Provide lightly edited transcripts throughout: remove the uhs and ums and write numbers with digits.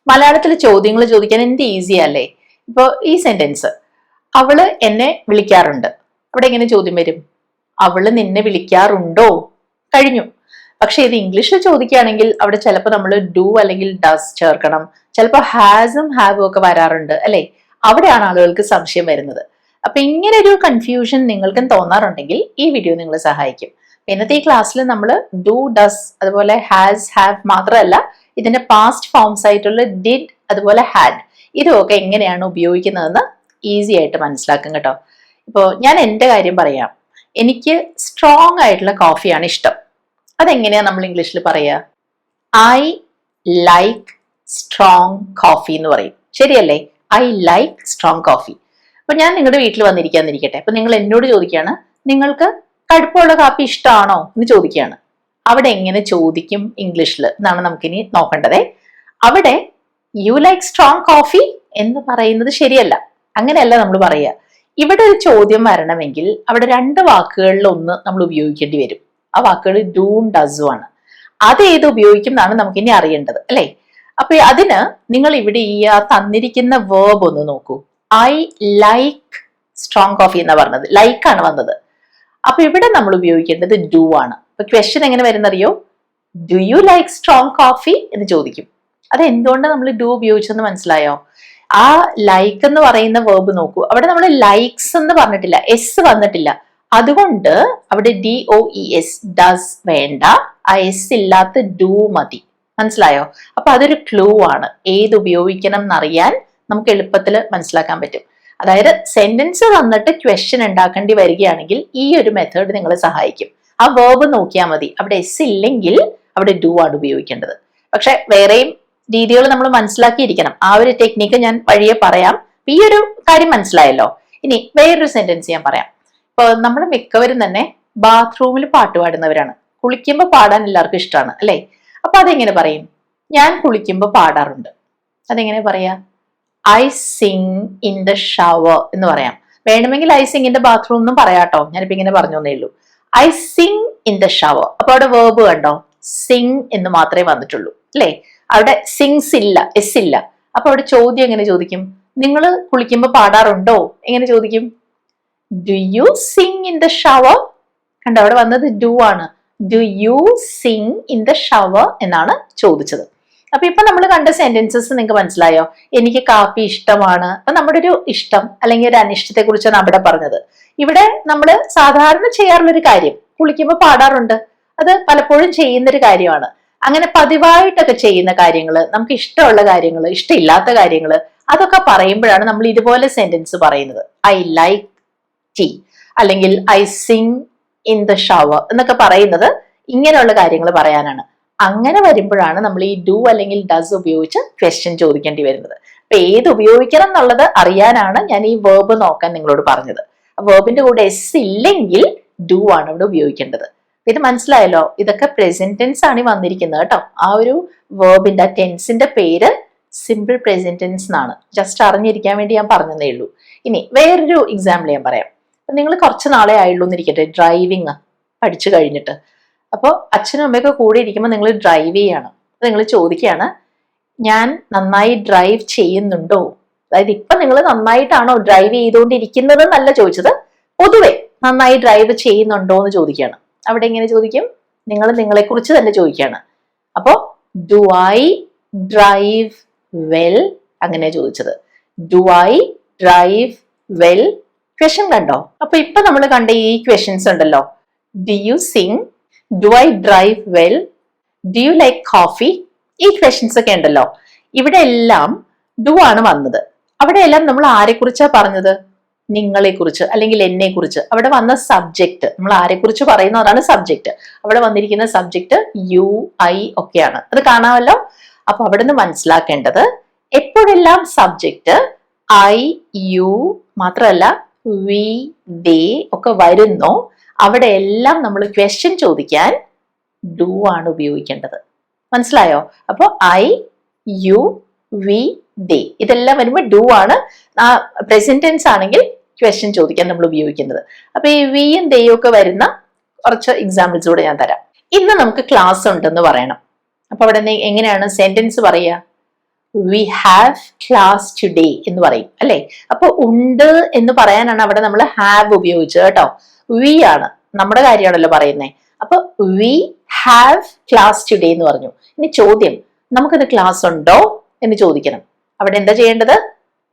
മലയാളത്തിൽ ചോദ്യങ്ങൾ ചോദിക്കാൻ എന്ത് ഈസി അല്ലേ? ഇപ്പൊ ഈ സെന്റൻസ്, അവള് എന്നെ വിളിക്കാറുണ്ട്. അവിടെ എങ്ങനെ ചോദ്യം വരും? അവള് നിന്നെ വിളിക്കാറുണ്ടോ? കഴിഞ്ഞു. പക്ഷെ ഇത് ഇംഗ്ലീഷിൽ ചോദിക്കുകയാണെങ്കിൽ അവിടെ ചിലപ്പോൾ നമ്മൾ ഡു അല്ലെങ്കിൽ ഡസ് ചേർക്കണം. ചിലപ്പോൾ ഹാസും ഹാവും ഒക്കെ വരാറുണ്ട് അല്ലെ? അവിടെയാണ് ആളുകൾക്ക് സംശയം വരുന്നത്. അപ്പൊ ഇങ്ങനെ ഒരു കൺഫ്യൂഷൻ നിങ്ങൾക്കും തോന്നാറുണ്ടെങ്കിൽ ഈ വീഡിയോ നിങ്ങളെ സഹായിക്കും. ഇന്നത്തെ ഈ ക്ലാസ്സിൽ നമ്മൾ ഡു, ഡസ്, അതുപോലെ ഹാസ്, ഹാവ് മാത്രമല്ല ഇതിന്റെ പാസ്റ്റ് ഫോംസ് ആയിട്ടുള്ള ഡിഡ്, അതുപോലെ ഹാഡ്, ഇതൊക്കെ എങ്ങനെയാണ് ഉപയോഗിക്കുന്നതെന്ന് ഈസി ആയിട്ട് മനസ്സിലാക്കും കേട്ടോ. ഇപ്പോൾ ഞാൻ എൻ്റെ കാര്യം പറയാം. എനിക്ക് സ്ട്രോങ് ആയിട്ടുള്ള കോഫിയാണ് ഇഷ്ടം. അതെങ്ങനെയാ നമ്മൾ ഇംഗ്ലീഷിൽ പറയുക? ഐ ലൈക്ക് സ്ട്രോങ് കോഫി എന്ന് പറയും. ശരിയല്ലേ? I like strong coffee. അപ്പൊ ഞാൻ നിങ്ങളുടെ വീട്ടിൽ വന്നിരിക്കാന്നിരിക്കട്ടെ. അപ്പൊ നിങ്ങൾ എന്നോട് ചോദിക്കുകയാണ്, നിങ്ങൾക്ക് കടുപ്പമുള്ള കാപ്പി ഇഷ്ടമാണോ എന്ന് ചോദിക്കുകയാണ്. അവിടെ എങ്ങനെ ചോദിക്കും ഇംഗ്ലീഷിൽ എന്നാണ് നമുക്കിനി നോക്കേണ്ടത്. അവിടെ യു ലൈക്ക് സ്ട്രോങ് കോഫി എന്ന് പറയുന്നത് ശരിയല്ല. അങ്ങനെയല്ല നമ്മൾ പറയുക. ഇവിടെ ഒരു ചോദ്യം വരണമെങ്കിൽ അവിടെ രണ്ട് വാക്കുകളിൽ ഒന്ന് നമ്മൾ ഉപയോഗിക്കേണ്ടി വരും. ആ വാക്കുകൾ ഡൂം ഡസും ആണ്. അത് ഏത് ഉപയോഗിക്കും എന്നാണ് നമുക്കിനി അറിയേണ്ടത് അല്ലെ? അപ്പൊ അതിന് നിങ്ങൾ ഇവിടെ ഈ തന്നിരിക്കുന്ന വേർബ് ഒന്ന് നോക്കൂ. ഐ ലൈക്ക് സ്ട്രോങ് കോഫി എന്നാ പറഞ്ഞത്. ലൈക്ക് ആണ് വന്നത്. അപ്പൊ ഇവിടെ നമ്മൾ ഉപയോഗിക്കേണ്ടത് ഡു ആണ്. അപ്പൊ ക്വസ്റ്റ്യൻ എങ്ങനെ വരുന്നറിയോ? Do you like strong coffee എന്ന് ചോദിക്കും. അത് എന്തുകൊണ്ട് നമ്മൾ ഡു ഉപയോഗിച്ചെന്ന് മനസ്സിലായോ? ആ ലൈക്ക് എന്ന് പറയുന്ന വേർബ് നോക്കൂ. അവിടെ നമ്മൾ ലൈക്സ് എന്ന് പറഞ്ഞിട്ടില്ല, എസ് വന്നിട്ടില്ല. അതുകൊണ്ട് അവിടെ DOES ഡസ് വേണ്ട. ആ എസ് ഇല്ലാത്ത ഡു മതി. മനസ്സിലായോ? അപ്പൊ അതൊരു ക്ലൂ ആണ്. ഏത് ഉപയോഗിക്കണം എന്നറിയാൻ നമുക്ക് എളുപ്പത്തിൽ മനസ്സിലാക്കാൻ പറ്റും. അതായത് സെന്റൻസ് തന്നിട്ട് ക്വസ്റ്റ്യൻ ഉണ്ടാക്കേണ്ടി വരികയാണെങ്കിൽ ഈ ഒരു മെത്തേഡ് നിങ്ങളെ സഹായിക്കും. ആ വേർബ് നോക്കിയാൽ മതി. അവിടെ എസ് ഇല്ലെങ്കിൽ അവിടെ ഡു ആണ് ഉപയോഗിക്കേണ്ടത്. പക്ഷെ വേറെയും രീതികൾ നമ്മൾ മനസ്സിലാക്കിയിരിക്കണം. ആ ഒരു ടെക്നിക്ക് ഞാൻ വഴിയെ പറയാം. ഈ ഒരു കാര്യം മനസ്സിലായല്ലോ. ഇനി വേറൊരു സെന്റൻസ് ഞാൻ പറയാം. ഇപ്പൊ നമ്മൾ മിക്കവരും തന്നെ ബാത്റൂമിൽ പാട്ട് പാടുന്നവരാണ്. കുളിക്കുമ്പോൾ പാടാൻ എല്ലാവർക്കും ഇഷ്ടമാണ് അല്ലെ? അപ്പൊ അതെങ്ങനെ പറയും? ഞാൻ കുളിക്കുമ്പോൾ പാടാറുണ്ട്. അതെങ്ങനെ പറയാ? I Singh in the shower എന്ന് പറയാം. വേണമെങ്കിൽ I Singh in the bathroom എന്നും പറയാട്ടോ. ഞാനിപ്പോ ഇങ്ങനെ പറഞ്ഞേ ഉള്ളൂ. I Singh in the shower. അപ്പൊ അവിടെ വേർബ് കണ്ടോ? സിങ് എന്ന് മാത്രമേ വന്നിട്ടുള്ളൂ അല്ലെ? അവിടെ സിങ്സ് ഇല്ല, എസ് ഇല്ല. അപ്പൊ അവിടെ ചോദ്യം എങ്ങനെ ചോദിക്കും? നിങ്ങൾ കുളിക്കുമ്പോൾ പാടാറുണ്ടോ? എങ്ങനെ ചോദിക്കും? Do you Singh in the shower? കണ്ടോ? അവിടെ വന്നത് ഡു ആണ്. Do you Singh in the shower എന്നാണ് ചോദിച്ചത്. അപ്പൊ ഇപ്പൊ നമ്മൾ കണ്ട സെന്റൻസസ് നിങ്ങൾക്ക് മനസ്സിലായോ? എനിക്ക് കാപ്പി ഇഷ്ടമാണ്. അപ്പൊ നമ്മുടെ ഒരു ഇഷ്ടം അല്ലെങ്കിൽ ഒരു അനിഷ്ടത്തെ കുറിച്ചാണ് അവിടെ പറഞ്ഞത്. ഇവിടെ നമ്മൾ സാധാരണ ചെയ്യാറുള്ളൊരു കാര്യം, കുളിക്കുമ്പോൾ പാടാറുണ്ട്. അത് പലപ്പോഴും ചെയ്യുന്നൊരു കാര്യമാണ്. അങ്ങനെ പതിവായിട്ടൊക്കെ ചെയ്യുന്ന കാര്യങ്ങൾ, നമുക്ക് ഇഷ്ടമുള്ള കാര്യങ്ങൾ, ഇഷ്ടമില്ലാത്ത കാര്യങ്ങൾ, അതൊക്കെ പറയുമ്പോഴാണ് നമ്മൾ ഇതുപോലെ സെന്റൻസ് പറയുന്നത്. ഐ ലൈക്ക് ടീ അല്ലെങ്കിൽ I Singh in the shower എന്നൊക്കെ പറയുന്നത് ഇങ്ങനെയുള്ള കാര്യങ്ങൾ പറയാനാണ്. അങ്ങനെ വരുമ്പോഴാണ് നമ്മൾ ഈ ഡു അല്ലെങ്കിൽ ഡസ് ഉപയോഗിച്ച് ക്വസ്റ്റ്യൻ ചോദിക്കേണ്ടി വരുന്നത്. അപ്പൊ ഏത് ഉപയോഗിക്കണം എന്നുള്ളത് അറിയാനാണ് ഞാൻ ഈ വേർബ് നോക്കാൻ നിങ്ങളോട് പറഞ്ഞത്. വേർബിന്റെ കൂടെ എസ് ഇല്ലെങ്കിൽ ഡു ആണ് ഇവിടെ ഉപയോഗിക്കേണ്ടത്. ഇത് മനസ്സിലായല്ലോ? ഇതൊക്കെ പ്രസന്റ് ടെൻസ് ആണ് വന്നിരിക്കുന്നത് കേട്ടോ. ആ ഒരു വേർബിന്റെ ടെൻസിന്റെ പേര് സിമ്പിൾ പ്രസന്റ് ടെൻസ് എന്നാണ്. ജസ്റ്റ് അറിഞ്ഞിരിക്കാൻ വേണ്ടി ഞാൻ പറഞ്ഞതേ ഉള്ളൂ. ഇനി വേറൊരു എക്സാമ്പിൾ ഞാൻ പറയാം. നിങ്ങൾ കുറച്ച് നാളെ ആയുള്ളൂ എന്നിരിക്കട്ടെ ഡ്രൈവിങ് പഠിച്ചു കഴിഞ്ഞിട്ട്. അപ്പോൾ അച്ഛനും അമ്മയൊക്കെ കൂടെ ഇരിക്കുമ്പോൾ നിങ്ങൾ ഡ്രൈവ് ചെയ്യാണ്. അപ്പൊ നിങ്ങൾ ചോദിക്കുകയാണ്, ഞാൻ നന്നായി ഡ്രൈവ് ചെയ്യുന്നുണ്ടോ? അതായത് ഇപ്പൊ നിങ്ങൾ നന്നായിട്ടാണോ ഡ്രൈവ് ചെയ്തുകൊണ്ടിരിക്കുന്നത് എന്നല്ല ചോദിച്ചത്, പൊതുവെ നന്നായി ഡ്രൈവ് ചെയ്യുന്നുണ്ടോ എന്ന് ചോദിക്കുകയാണ്. അവിടെ എങ്ങനെ ചോദിക്കും? നിങ്ങൾ നിങ്ങളെ കുറിച്ച് തന്നെ ചോദിക്കുകയാണ്. അപ്പോ ഡു ഐ ഡ്രൈവ് വെൽ? അങ്ങനെ ചോദിച്ചത്. Do I drive well? Question കണ്ടോ? അപ്പൊ ഇപ്പൊ നമ്മൾ കണ്ട ഈ ക്വസ്റ്റ്യൻസ് ഉണ്ടല്ലോ, do you Singh, do I drive well, do you like coffee, ഈ ക്വസ്റ്റ്യൻസ് ഒക്കെ ഉണ്ടല്ലോ. ഇവിടെ എല്ലാം ഡു ആണ് വന്നത്. അവിടെ എല്ലാം നമ്മൾ ആരെ കുറിച്ചാ പറഞ്ഞത്? നിങ്ങളെ കുറിച്ച് അല്ലെങ്കിൽ എന്നെ കുറിച്ച്. അവിടെ വന്ന സബ്ജക്ട്, നമ്മൾ ആരെ കുറിച്ച് പറയുന്നു അതാണ് സബ്ജക്ട്. അവിടെ വന്നിരിക്കുന്ന സബ്ജക്ട് യു, ഐ ഒക്കെയാണ്. അത് കാണാമല്ലോ. അപ്പൊ അവിടെ നിന്ന് മനസ്സിലാക്കേണ്ടത്, എപ്പോഴെല്ലാം സബ്ജക്ട് ഐ, യു മാത്രമല്ല വി, ദേ ഒക്കെ വരുന്നോ അവിടെ എല്ലാം നമ്മൾ ക്വസ്റ്റ്യൻ ചോദിക്കാൻ ഡു ആണ് ഉപയോഗിക്കേണ്ടത്. മനസ്സിലായോ? അപ്പൊ ഐ, യു, വി, ദേ ഇതെല്ലാം വരുമ്പോൾ ഡു ആണ്. ആ പ്രസന്റ് ടെൻസ് ആണെങ്കിൽ ക്വസ്റ്റ്യൻ ചോദിക്കാൻ നമ്മൾ ഉപയോഗിക്കുന്നത്. അപ്പൊ ഈ വിയും ദേയും ഒക്കെ വരുന്ന കുറച്ച് എക്സാമ്പിൾസ് കൂടെ ഞാൻ തരാം. ഇന്ന് നമുക്ക് ക്ലാസ് ഉണ്ടെന്ന് പറയണം. അപ്പൊ അവിടെ എങ്ങനെയാണ് സെന്റൻസ് പറയുക? വി ഹാവ് ക്ലാസ് ടുഡേ എന്ന് പറയും അല്ലെ. അപ്പൊ ഉണ്ട് എന്ന് പറയാനാണ് അവിടെ നമ്മൾ ഹാവ് ഉപയോഗിച്ചത് കേട്ടോ. വി ആണ്, നമ്മുടെ കാര്യമാണല്ലോ പറയുന്നത്. അപ്പൊ വി ഹാവ് ക്ലാസ് ടുഡേ എന്ന് പറഞ്ഞു. ഇനി ചോദ്യം, നമുക്കിത് ക്ലാസ് ഉണ്ടോ എന്ന് ചോദിക്കണം. അവിടെ എന്താ ചെയ്യേണ്ടത്?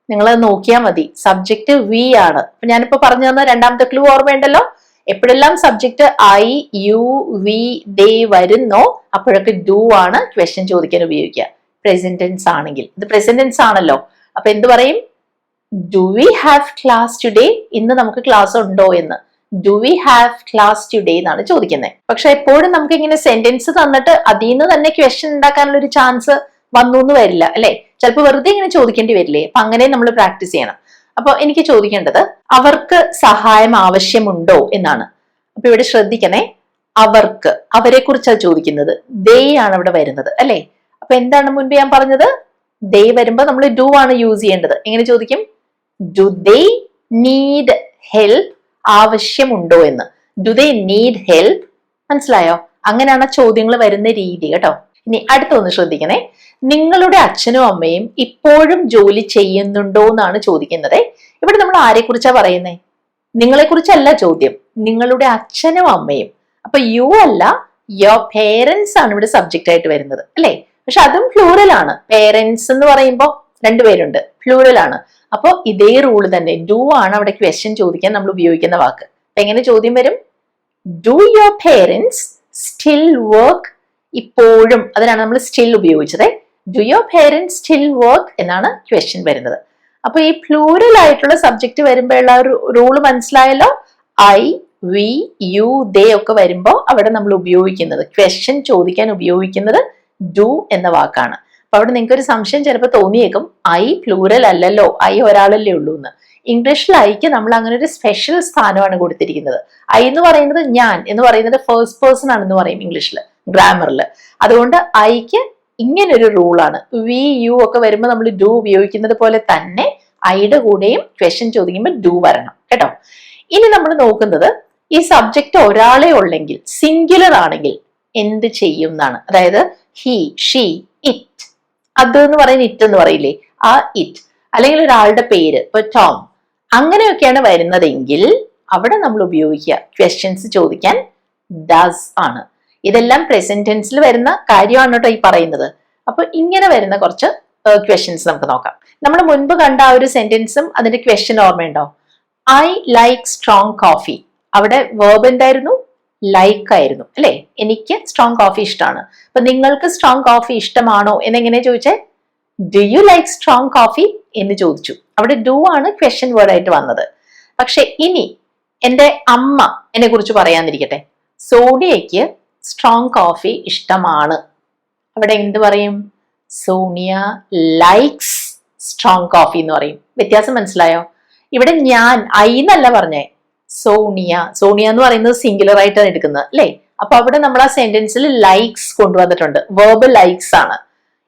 നിങ്ങൾ നോക്കിയാൽ മതി. സബ്ജക്റ്റ് വി ആണ്. അപ്പൊ ഞാനിപ്പോ പറഞ്ഞു തന്ന രണ്ടാമത്തെ ക്ലൂ ഓർമ്മയുണ്ടല്ലോ. എപ്പോഴെല്ലാം സബ്ജക്റ്റ് ഐ, യു, വി, ദേ വരുന്നോ അപ്പോഴൊക്കെ ഡു ആണ് ക്വസ്റ്റ്യൻ ചോദിക്കാൻ ഉപയോഗിക്കുക. പ്രസന്റ് ടെൻസ് ആണെങ്കിൽ, ഇത് പ്രസന്റ് ടെൻസ് ആണല്ലോ. അപ്പൊ എന്ത് പറയും? Do we have class today? ഇന്ന് നമുക്ക് ക്ലാസ് ഉണ്ടോ എന്ന്. Do we have class today എന്നാണ് ചോദിക്കുന്നത്. പക്ഷെ എപ്പോഴും നമുക്ക് ഇങ്ങനെ സെന്റൻസ് തന്നിട്ട് അതിൽ നിന്ന് തന്നെ ക്വസ്റ്റ്യൻ ഉണ്ടാക്കാനുള്ള ഒരു ചാൻസ് വന്നു എന്ന് വരില്ല അല്ലെ. ചിലപ്പോൾ വെറുതെ ഇങ്ങനെ ചോദിക്കേണ്ടി വരില്ലേ. അപ്പൊ അങ്ങനെ നമ്മൾ പ്രാക്ടീസ് ചെയ്യണം. അപ്പൊ എനിക്ക് ചോദിക്കേണ്ടത് അവർക്ക് സഹായം ആവശ്യമുണ്ടോ എന്നാണ്. അപ്പൊ ഇവിടെ ശ്രദ്ധിക്കണേ, അവർക്ക്, അവരെ കുറിച്ചാണ് ചോദിക്കുന്നത്. ദേ ആണ് ഇവിടെ വരുന്നത് അല്ലെ. അപ്പൊ എന്താണ് മുൻപ് ഞാൻ പറഞ്ഞത്? ദേ വരുമ്പോ നമ്മൾ ഡു ആണ് യൂസ് ചെയ്യേണ്ടത്. എങ്ങനെ ചോദിക്കും? Do they need help? ആവശ്യമുണ്ടോ എന്ന്. Do they need help? മനസ്സിലായോ? അങ്ങനെയാണ് ചോദ്യങ്ങൾ വരുന്ന രീതി കേട്ടോ. ഇനി അടുത്തൊന്ന് ശ്രദ്ധിക്കണേ. നിങ്ങളുടെ അച്ഛനും അമ്മയും ഇപ്പോഴും ജോലി ചെയ്യുന്നുണ്ടോ എന്നാണ് ചോദിക്കുന്നത്. ഇവിടെ നമ്മൾ ആരെ കുറിച്ചാ പറയുന്നേ? നിങ്ങളെ കുറിച്ചല്ല ചോദ്യം, നിങ്ങളുടെ അച്ഛനും അമ്മയും. അപ്പൊ യു അല്ല, യുവർ പേരൻസ് ആണ് ഇവിടെ സബ്ജക്റ്റ് ആയിട്ട് വരുന്നത് അല്ലെ. പക്ഷെ അതും പ്ലൂറൽ ആണ്. പേരൻസ് എന്ന് പറയുമ്പോൾ രണ്ടുപേരുണ്ട്, പ്ലൂറൽ ആണ്. അപ്പൊ ഇതേ റൂള് തന്നെ, ഡു ആണ് അവിടെ ക്വസ്റ്റ്യൻ ചോദിക്കാൻ നമ്മൾ ഉപയോഗിക്കുന്ന വാക്ക്. എങ്ങനെ ചോദ്യം വരും? Do your parents still work? ഇപ്പോഴും, അതിനാണ് നമ്മൾ സ്റ്റിൽ ഉപയോഗിച്ചത്. Do your parents still work എന്നാണ് ക്വസ്റ്റ്യൻ വരുന്നത്. അപ്പൊ ഈ പ്ലൂറൽ ആയിട്ടുള്ള സബ്ജക്ട് വരുമ്പോഴുള്ള ഒരു റൂള് മനസ്സിലായല്ലോ. ഐ, വി, യു, ദേ ഒക്കെ വരുമ്പോൾ അവിടെ നമ്മൾ ഉപയോഗിക്കുന്നത്, ക്വസ്റ്റ്യൻ ചോദിക്കാൻ ഉപയോഗിക്കുന്നത് ഡു എന്ന വാക്കാണ്. അപ്പൊ അവിടെ നിങ്ങൾക്ക് ഒരു സംശയം ചിലപ്പോൾ തോന്നിയേക്കും, ഐ പ്ലൂറൽ അല്ലല്ലോ, ഐ ഒരാളല്ലേ ഉള്ളൂ എന്ന്. ഇംഗ്ലീഷിൽ ഐക്ക് നമ്മൾ അങ്ങനെ ഒരു സ്പെഷ്യൽ സ്ഥാനമാണ് കൊടുത്തിരിക്കുന്നത്. ഐ എന്ന് പറയുന്നത് ഞാൻ എന്ന് പറയുന്നത് ഫസ്റ്റ് പേഴ്സൺ ആണെന്ന് പറയും ഇംഗ്ലീഷിൽ, ഗ്രാമറിൽ. അതുകൊണ്ട് ഐക്ക് ഇങ്ങനൊരു റൂളാണ്. വി, യു ഒക്കെ വരുമ്പോൾ നമ്മൾ ഡു ഉപയോഗിക്കുന്നത് പോലെ തന്നെ ഐയുടെ കൂടെയും ക്വസ്റ്റ്യൻ ചോദിക്കുമ്പോൾ ഡു വരണം കേട്ടോ. ഇനി നമ്മൾ നോക്കുന്നത് ഈ സബ്ജക്റ്റ് ഒരാളെ ഉള്ളെങ്കിൽ, സിംഗുലർ ആണെങ്കിൽ എന്ത് ചെയ്യും എന്നാണ്. അതായത് ഹി, ഷീ, ഇറ്റ്, അത് എന്ന് പറയുന്ന ഇറ്റ് എന്ന് പറയില്ലേ, ആ ഇറ്റ്. അല്ലെങ്കിൽ ഒരാളുടെ പേര്, ഇപ്പൊ ടോം, അങ്ങനെയൊക്കെയാണ് വരുന്നതെങ്കിൽ അവിടെ നമ്മൾ ഉപയോഗിക്കുക ക്വസ്റ്റ്യൻസ് ചോദിക്കാൻ ഡസ് ആണ്. ഇതെല്ലാം പ്രസന്റ് ടെൻസിൽ വരുന്ന കാര്യമാണ് കേട്ടോ ഈ പറയുന്നത്. അപ്പൊ ഇങ്ങനെ വരുന്ന കുറച്ച് ക്വസ്റ്റ്യൻസ് നമുക്ക് നോക്കാം. നമ്മൾ മുൻപ് കണ്ട ആ ഒരു സെന്റൻസും അതിന്റെ ക്വസ്റ്റ്യൻ ഓർമ്മയുണ്ടോ? I like strong coffee. അവിടെ വേർബ് എന്തായിരുന്നു? ലൈക്ക് ആയിരുന്നു അല്ലെ. എനിക്ക് സ്ട്രോങ് കോഫി ഇഷ്ടമാണ്. അപ്പൊ നിങ്ങൾക്ക് സ്ട്രോങ് കോഫി ഇഷ്ടമാണോ എന്നെങ്ങനെ ചോദിച്ചേ? Do you like strong coffee എന്ന് ചോദിച്ചു. അവിടെ ഡു ആണ് ക്വസ്റ്റ്യൻ വേർഡ് ആയിട്ട് വന്നത്. പക്ഷെ ഇനി എന്റെ അമ്മ എന്നെ കുറിച്ച് പറയാന്നിരിക്കട്ടെ. സോണിയയ്ക്ക് സ്ട്രോങ് കോഫി ഇഷ്ടമാണ്. അവിടെ എന്ത് പറയും? സോണിയ ലൈക്സ് സ്ട്രോങ് കോഫി എന്ന് പറയും. വ്യത്യാസം മനസ്സിലായോ? ഇവിടെ ഞാൻ ഐ എന്നല്ല പറഞ്ഞേ, സോണിയ. സോണിയ എന്ന് പറയുന്നത് സിംഗുലർ ആയിട്ടാണ് എടുക്കുന്നത് അല്ലെ. അപ്പൊ അവിടെ നമ്മൾ ആ സെന്റൻസിൽ ലൈക്സ് കൊണ്ടുവന്നിട്ടുണ്ട്. വേർബ് ലൈക്സ് ആണ്.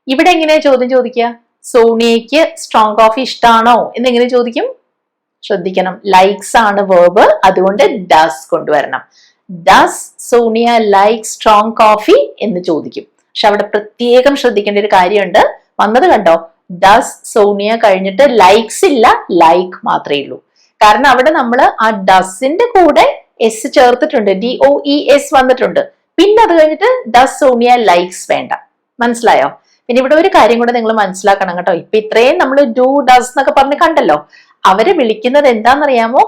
ഇവിടെ എങ്ങനെയാ ചോദ്യം ചോദിക്കുക? സോണിയയ്ക്ക് സ്ട്രോങ് കോഫി ഇഷ്ടമാണോ എന്നെങ്ങനെ ചോദിക്കും? ശ്രദ്ധിക്കണം, ലൈക്സ് ആണ് വേർബ്, അതുകൊണ്ട് ഡസ് കൊണ്ടുവരണം. Does Sonia like strong coffee എന്ന് ചോദിക്കും. പക്ഷെ അവിടെ പ്രത്യേകം ശ്രദ്ധിക്കേണ്ട ഒരു കാര്യമുണ്ട്. വന്നത് കണ്ടോ? ഡസ് സോണിയ കഴിഞ്ഞിട്ട് ലൈക്സ് ഇല്ല, ലൈക്ക് മാത്രമേ ഉള്ളൂ. കാരണം അവിടെ നമ്മൾ ആ ഡസിന്റെ കൂടെ എസ് ചേർത്തിട്ടുണ്ട്, DOES വന്നിട്ടുണ്ട്. പിന്നെ അത് കഴിഞ്ഞിട്ട് ഡസ് സോണിയ ലൈക്സ് വേണ്ട. മനസ്സിലായോ? പിന്നെ ഇവിടെ ഒരു കാര്യം കൂടെ നിങ്ങൾ മനസ്സിലാക്കണം കേട്ടോ. ഇപ്പൊ ഇത്രയും നമ്മൾ ഡു, ഡസ് എന്നൊക്കെ പറഞ്ഞ് കണ്ടല്ലോ. അവരെ വിളിക്കുന്നത് എന്താണെന്നറിയാമോ?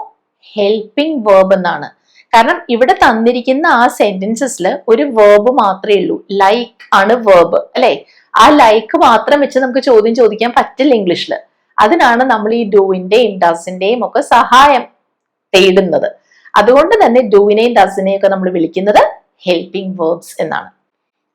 ഹെൽപ്പിംഗ് വേർബ് എന്നാണ്. കാരണം ഇവിടെ തന്നിരിക്കുന്ന ആ സെന്റൻസസിൽ ഒരു വേർബ് മാത്രമേ ഉള്ളൂ. ലൈക്ക് ആണ് വേർബ് അല്ലെ. ആ ലൈക്ക് മാത്രം വെച്ച് നമുക്ക് ചോദ്യം ചോദിക്കാൻ പറ്റില്ല ഇംഗ്ലീഷിൽ. അതിനാണ് നമ്മൾ ഈ ഡൂവിന്റെയും ഡസിന്റെയും ഒക്കെ സഹായം തേടുന്നത്. അതുകൊണ്ട് തന്നെ ഡൂവിനെയും ഡസിനെയും ഒക്കെ നമ്മൾ വിളിക്കുന്നത് ഹെൽപ്പിംഗ് വേർബ്സ് എന്നാണ്.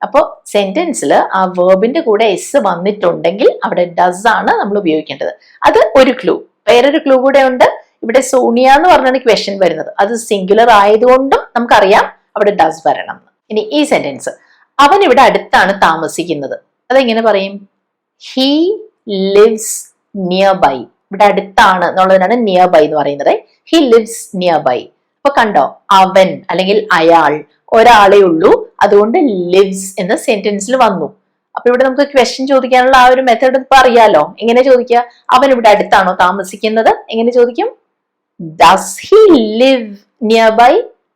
അപ്പോൾ സെന്റൻസിൽ ആ വേർബിന്റെ കൂടെ എസ് വന്നിട്ടുണ്ടെങ്കിൽ അവിടെ ഡസ് ആണ് നമ്മൾ ഉപയോഗിക്കേണ്ടത്. അത് ഒരു ക്ലൂ. വേറൊരു ക്ലൂ കൂടെ ഉണ്ട്. ഇവിടെ സോണിയ എന്ന് പറഞ്ഞാണ് ക്വസ്റ്റ്യൻ വരുന്നത്. അത് സിംഗുലർ ആയതുകൊണ്ടും നമുക്കറിയാം അവിടെ ഡസ് വരണം. ഇനി ഈ സെന്റൻസ്, അവൻ ഇവിടെ അടുത്താണ് താമസിക്കുന്നത്. അതെങ്ങനെ പറയും? He lives near by. ഇവിടെ അടുത്താണ് എന്നുള്ളതിനാണ് നിയർ ബൈ എന്ന് പറയുന്നത്. He lives near by. അപ്പൊ കണ്ടോ, അവൻ അല്ലെങ്കിൽ അയാൾ ഒരാളെ ഉള്ളൂ, അതുകൊണ്ട് ലിവ്സ് എന്ന സെന്റൻസിൽ വന്നു. അപ്പൊ ഇവിടെ നമുക്ക് ക്വസ്റ്റ്യൻ ചോദിക്കാനുള്ള ആ ഒരു മെത്തേഡ് ഇപ്പൊ അറിയാലോ. എങ്ങനെ ചോദിക്കുക? അവൻ ഇവിടെ അടുത്താണോ താമസിക്കുന്നത്? എങ്ങനെ ചോദിക്കും? Does he live near by?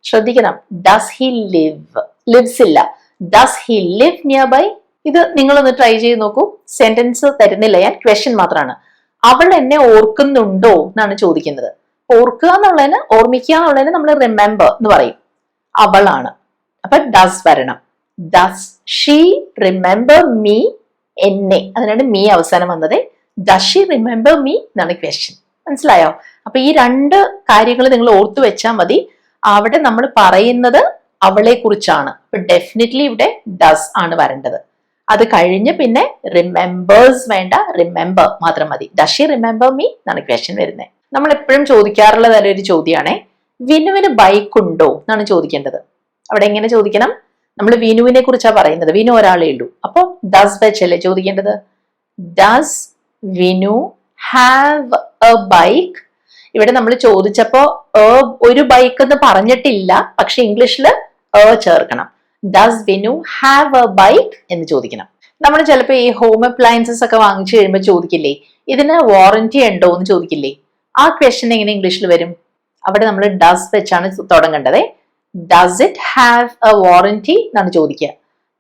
ശ്രദ്ധിക്കണം, ഡസ് ഹി ലിവ്, ലിവ്സ് ഇല്ല, does he live near by. ഇത് നിങ്ങളൊന്ന് ട്രൈ ചെയ്ത് നോക്കൂ. സെന്റൻസ് തരുന്നില്ല ഞാൻ, ക്വസ്റ്റ്യൻ മാത്രമാണ്. അവൾ എന്നെ ഓർക്കുന്നുണ്ടോ എന്നാണ് ചോദിക്കുന്നത്. ഓർക്കുക എന്നുള്ളതിന്, ഓർമ്മിക്കുക എന്നുള്ളതിന് നമ്മൾ റിമെമ്പർ എന്ന് പറയും. അവളാണ്, അപ്പൊ ഡസ് വരണം. Does she remember me? എന്നെ, അതിനാണ് മീ അവസാനം വന്നത്. ഡസ് ഷീ റിമെമ്പർ മീ എന്നാണ് ക്വസ്റ്റ്യൻ. മനസ്സിലായോ? അപ്പൊ ഈ രണ്ട് കാര്യങ്ങൾ നിങ്ങൾ ഓർത്തു വെച്ചാൽ മതി. അവിടെ നമ്മൾ പറയുന്നത് അവളെ കുറിച്ചാണ്. അപ്പൊ ഡെഫിനറ്റ്ലി ഇവിടെ ഡസ് ആണ് വരേണ്ടത്. അത് കഴിഞ്ഞ് പിന്നെ റിമെമ്പേഴ്സ് വേണ്ട, റിമെമ്പർ മാത്രം മതി. ഡസ് ഷീ റിമെമ്പർ മീ എന്നാണ് ക്വസ്റ്റ്യൻ വരുന്നത്. നമ്മൾ എപ്പോഴും ചോദിക്കാറുള്ള ഒരു ചോദ്യമാണേ, വിനുവിന് ബൈക്ക് ഉണ്ടോ എന്നാണ് ചോദിക്കേണ്ടത്. അവിടെ എങ്ങനെ ചോദിക്കണം? നമ്മൾ വിനുവിനെ കുറിച്ചാണ് പറയുന്നത്, വിനു ഒരാളേ ഉള്ളൂ. അപ്പൊ ഡസ് വെച്ചല്ലേ ചോദിക്കേണ്ടത്. Does Vinu have A bike? ഇവിടെ നമ്മൾ ചോദിച്ചപ്പോ ഒരു ബൈക്ക് എന്ന് പറഞ്ഞിട്ടില്ല, പക്ഷെ ഇംഗ്ലീഷിൽ ചേർക്കണം. Does Vinu have A bike എന്ന് ചോദിക്കണം. നമ്മൾ ചിലപ്പോൾ ഈ ഹോം അപ്ലയൻസസ് ഒക്കെ വാങ്ങിച്ചു കഴിയുമ്പോൾ ചോദിക്കില്ലേ, ഇതിന് വാറന്റി ഉണ്ടോ എന്ന് ചോദിക്കില്ലേ? ആ ക്വസ്റ്റ്യൻ എങ്ങനെ ഇംഗ്ലീഷിൽ വരും? അവിടെ നമ്മൾ ഡസ് വെച്ചാണ് തുടങ്ങേണ്ടത്. Does it have A warranty എന്നാണ് ചോദിക്കുക.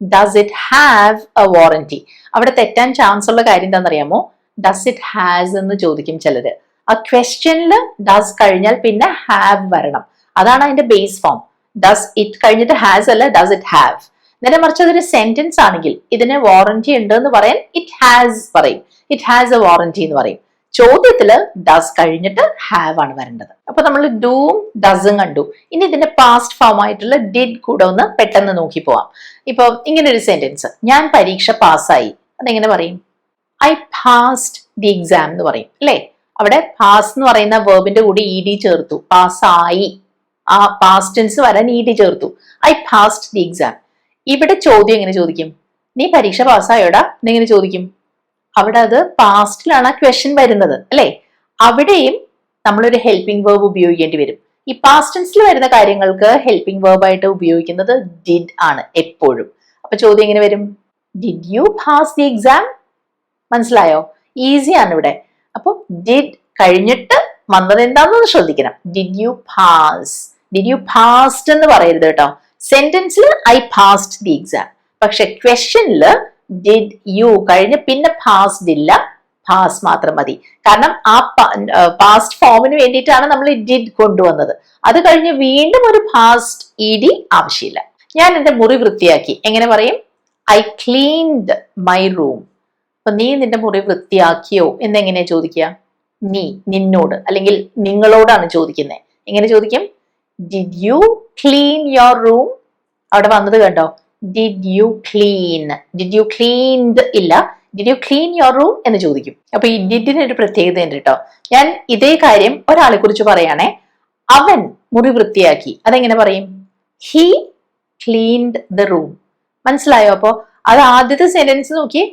Does it have A warranty. അവിടെ തെറ്റാൻ ചാൻസ് ഉള്ള കാര്യം എന്താണെന്നറിയാമോ? ഡസ് ഇറ്റ് ഹാസ് എന്ന് ചോദിക്കും ചിലര്. ആ ക്വസ്റ്റ്യനിൽ ഡസ് കഴിഞ്ഞാൽ പിന്നെ ഹാവ് വരണം. അതാണ് അതിന്റെ ബേസ് ഫോം. ഡസ് ഇറ്റ് കഴിഞ്ഞിട്ട് ഹാസ് അല്ല, ഡസ് ഇറ്റ് ഹാവ്. നേരെ മറിച്ച് അതൊരു സെന്റൻസ് ആണെങ്കിൽ ഇതിന് വാറന്റി ഉണ്ട് എന്ന് പറയാൻ ഇറ്റ് ഹാസ് പറയും. ഇറ്റ് ഹാസ് എ വാറന്റി എന്ന് പറയും. ചോദ്യത്തില് ഡസ് കഴിഞ്ഞിട്ട് ഹാവ് ആണ് വരേണ്ടത്. അപ്പൊ നമ്മൾ ഡൂം ഡസും കണ്ടു. ഇനി ഇതിന്റെ പാസ്റ്റ് ഫോം ആയിട്ടുള്ള ഡിഡ് കൂടെ ഒന്ന് പെട്ടെന്ന് നോക്കി പോവാം. ഇപ്പൊ ഇങ്ങനെ ഒരു സെന്റൻസ്, ഞാൻ പരീക്ഷ പാസ്സായി. അതെങ്ങനെ പറയും? ഐ പാസ്ഡ് ദി എക്സാം എന്ന് പറയും അല്ലേ? അവിടെ പാസ് എന്ന് പറയുന്ന വേർബിന്റെ കൂടി ഇ ചേർത്തു, പാസ്സായി. ആ പാസ്റ്റ് ടെൻസ് വരാൻ ഇ ചേർത്തു. I passed the exam. ഇവിടെ ചോദ്യം എങ്ങനെ ചോദിക്കും? നീ പരീക്ഷ പാസ്സായോടാ എന്നെങ്ങനെ ചോദിക്കും? അവിടെ അത് പാസ്റ്റിലാണ് ആ ക്വസ്റ്റ്യൻ വരുന്നത് അല്ലെ? അവിടെയും നമ്മളൊരു ഹെൽപ്പിംഗ് വേർബ് ഉപയോഗിക്കേണ്ടി വരും. ഈ പാസ്റ്റ് ടെൻസിൽ വരുന്ന കാര്യങ്ങൾക്ക് ഹെൽപ്പിംഗ് വേർബ് ആയിട്ട് ഉപയോഗിക്കുന്നത് ഡിഡ് ആണ് എപ്പോഴും. അപ്പൊ ചോദ്യം എങ്ങനെ വരും? Did you pass the exam? മനസ്സിലായോ? ഈസിയാണ് ഇവിടെ. അപ്പൊ ഡിഡ് കഴിഞ്ഞിട്ട് വന്നത് എന്താണെന്ന് ശ്രദ്ധിക്കണം. Did you pass, did you passed എന്ന് പറയരുത് കേട്ടോ. സെന്റൻസിൽ ഐ പാസ്ഡ് ദി എക്സാം, പക്ഷെ ക്വസ്റ്റ്യനില് ഡിഡ് യു കഴിഞ്ഞ് പിന്നെ പാസ്ഡ് ഇല്ല, പാസ് മാത്രം മതി. കാരണം ആ പാസ്റ്റ് ഫോമിന് വേണ്ടിയിട്ടാണ് നമ്മൾ ഡിഡ് കൊണ്ടുവന്നത്. അത് കഴിഞ്ഞ് വീണ്ടും ഒരു പാസ്റ്റ് ഇ ആവശ്യമില്ല. ഞാൻ എന്റെ മുറി വൃത്തിയാക്കി. എങ്ങനെ പറയും? I cleaned my room. അപ്പൊ നീ നിന്റെ മുറി വൃത്തിയാക്കിയോ എന്നെങ്ങനെയാ ചോദിക്കുക? നീ, നിന്നോട് അല്ലെങ്കിൽ നിങ്ങളോടാണ് ചോദിക്കുന്നത്. എങ്ങനെ ചോദിക്കും? Did you clean your room? അവിടെ വന്നത് കണ്ടോ? Did you clean, did you cleaned ഇല്ല, did you clean your room എന്ന് ചോദിക്കും. അപ്പൊ ഈ ഡിഡിന് ഒരു പ്രത്യേകത ഉണ്ട് കേട്ടോ. ഞാൻ ഇതേ കാര്യം ഒരാളെ കുറിച്ച് പറയാണേ, അവൻ മുറി വൃത്തിയാക്കി. അതെങ്ങനെ പറയും? He cleaned the room. മനസ്സിലായോ? അപ്പോ അത് ആദ്യത്തെ സെന്റൻസ് നോക്കി,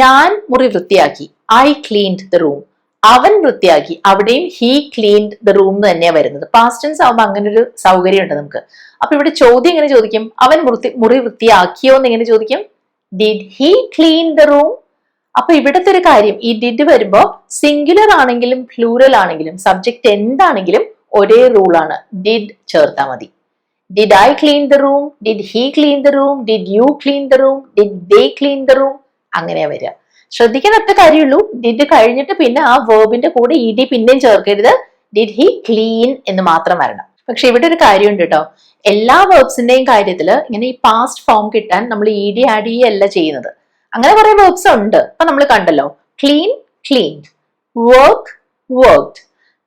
ഞാൻ മുറി വൃത്തിയാക്കി, ഐ ക്ലീൻഡ് ദ റൂം. അവൻ വൃത്തിയാക്കി, അവിടെയും ഹി ക്ലീൻഡ് ദ റൂം എന്ന് തന്നെയാണ് വരുന്നത്. പാസ്റ്റ് ടെൻസ് ആവുമ്പോൾ അങ്ങനെ ഒരു സൗകര്യം ഉണ്ട് നമുക്ക്. അപ്പൊ ഇവിടെ ചോദ്യം എങ്ങനെ ചോദിക്കും? അവൻ മുറി വൃത്തിയാക്കിയോ എന്ന് എങ്ങനെ ചോദിക്കും? Did he clean the room? അപ്പൊ ഇവിടുത്തെ ഒരു കാര്യം, ഈ ഡിഡ് വരുമ്പോ സിംഗുലർ ആണെങ്കിലും പ്ലൂറൽ ആണെങ്കിലും സബ്ജക്ട് എന്താണെങ്കിലും ഒരേ റൂളാണ്, ഡിഡ് ചേർത്താൽ മതി. Did I clean the room, did he clean the room, did you clean the room, did they clean the room, അങ്ങനെയാ വരിക. ശ്രദ്ധിക്കാൻ ഒറ്റ കാര്യമുള്ളൂ, ഡിഡ് കഴിഞ്ഞിട്ട് പിന്നെ ആ വേർബിന്റെ കൂടെ ഇ പിന്നെയും ചേർക്കരുത്, ഡിഡ് ഹി ക്ലീൻ എന്ന് മാത്രം വരണം. പക്ഷെ ഇവിടെ ഒരു കാര്യമുണ്ട് കേട്ടോ, എല്ലാ വേർബ്സിന്റെയും കാര്യത്തിൽ ഇങ്ങനെ ഈ പാസ്റ്റ് ഫോം കിട്ടാൻ നമ്മൾ ഇ ഡി ആഡ് ചെയ്യല്ല ചെയ്യുന്നത്. അങ്ങനെ കുറെ വേർബ്സ് ഉണ്ട്. അപ്പൊ നമ്മൾ കണ്ടല്ലോ, clean cleaned, work worked,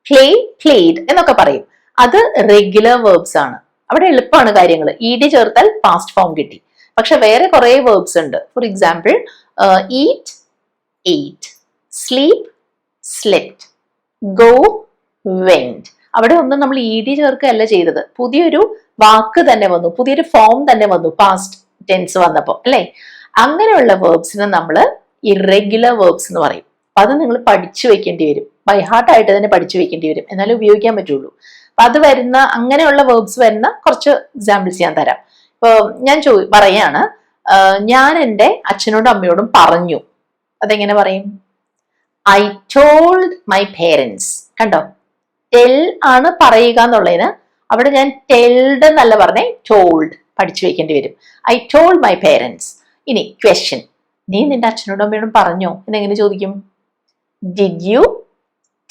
play played എന്നൊക്കെ പറയും. അത് റെഗുലർ വേർബ്സ് ആണ്. അവിടെ എളുപ്പമാണ് കാര്യങ്ങൾ, ഇ ഡി ചേർത്താൽ പാസ്റ്റ് ഫോം കിട്ടി. പക്ഷെ വേറെ കുറെ വേർബ്സ് ഉണ്ട്. For example eat ate, sleep slept, go went. അവിടെ ഒന്നും നമ്മൾ ഇ ഡി ചേർക്കുകയല്ല ചെയ്തത്, പുതിയൊരു വാക്ക് തന്നെ വന്നു, പുതിയൊരു ഫോം തന്നെ വന്നു പാസ്റ്റ് ടെൻസ് വന്നപ്പോ അല്ലെ. അങ്ങനെയുള്ള വേർബ്സിനെ നമ്മൾ ഇറഗുലർ വേർബ്സ് എന്ന് പറയും. അപ്പൊ അത് നിങ്ങൾ പഠിച്ചു വെക്കേണ്ടി വരും, ബൈ ഹാർട്ട് ആയിട്ട് തന്നെ പഠിച്ചു വെക്കേണ്ടി വരും, എന്നാലേ ഉപയോഗിക്കാൻ പറ്റുള്ളൂ. അപ്പൊ അത് വരുന്ന അങ്ങനെയുള്ള വേർബ്സ് വരുന്ന കുറച്ച് എക്സാമ്പിൾസ് ഞാൻ തരാം. ഇപ്പൊ ഞാൻ പറയാണ്, ഞാൻ എൻ്റെ അച്ഛനോടും അമ്മയോടും പറഞ്ഞു. അതെങ്ങനെ പറയും? I told my parents. കണ്ടോ, ടെൽ ആണ് പറയുക എന്നുള്ളതിന് അവിടെ ഞാൻ ടെൽഡ് എന്നല്ല പറഞ്ഞേ, ടോൾഡ് പഠിച്ചു വെക്കേണ്ടി വരും. I told my parents. ഇനി ക്വസ്റ്റ്യൻ, നീ നിന്റെ അച്ഛനോടും അമ്മയോടും പറഞ്ഞോ എന്നെങ്ങനെ ചോദിക്കും? Did you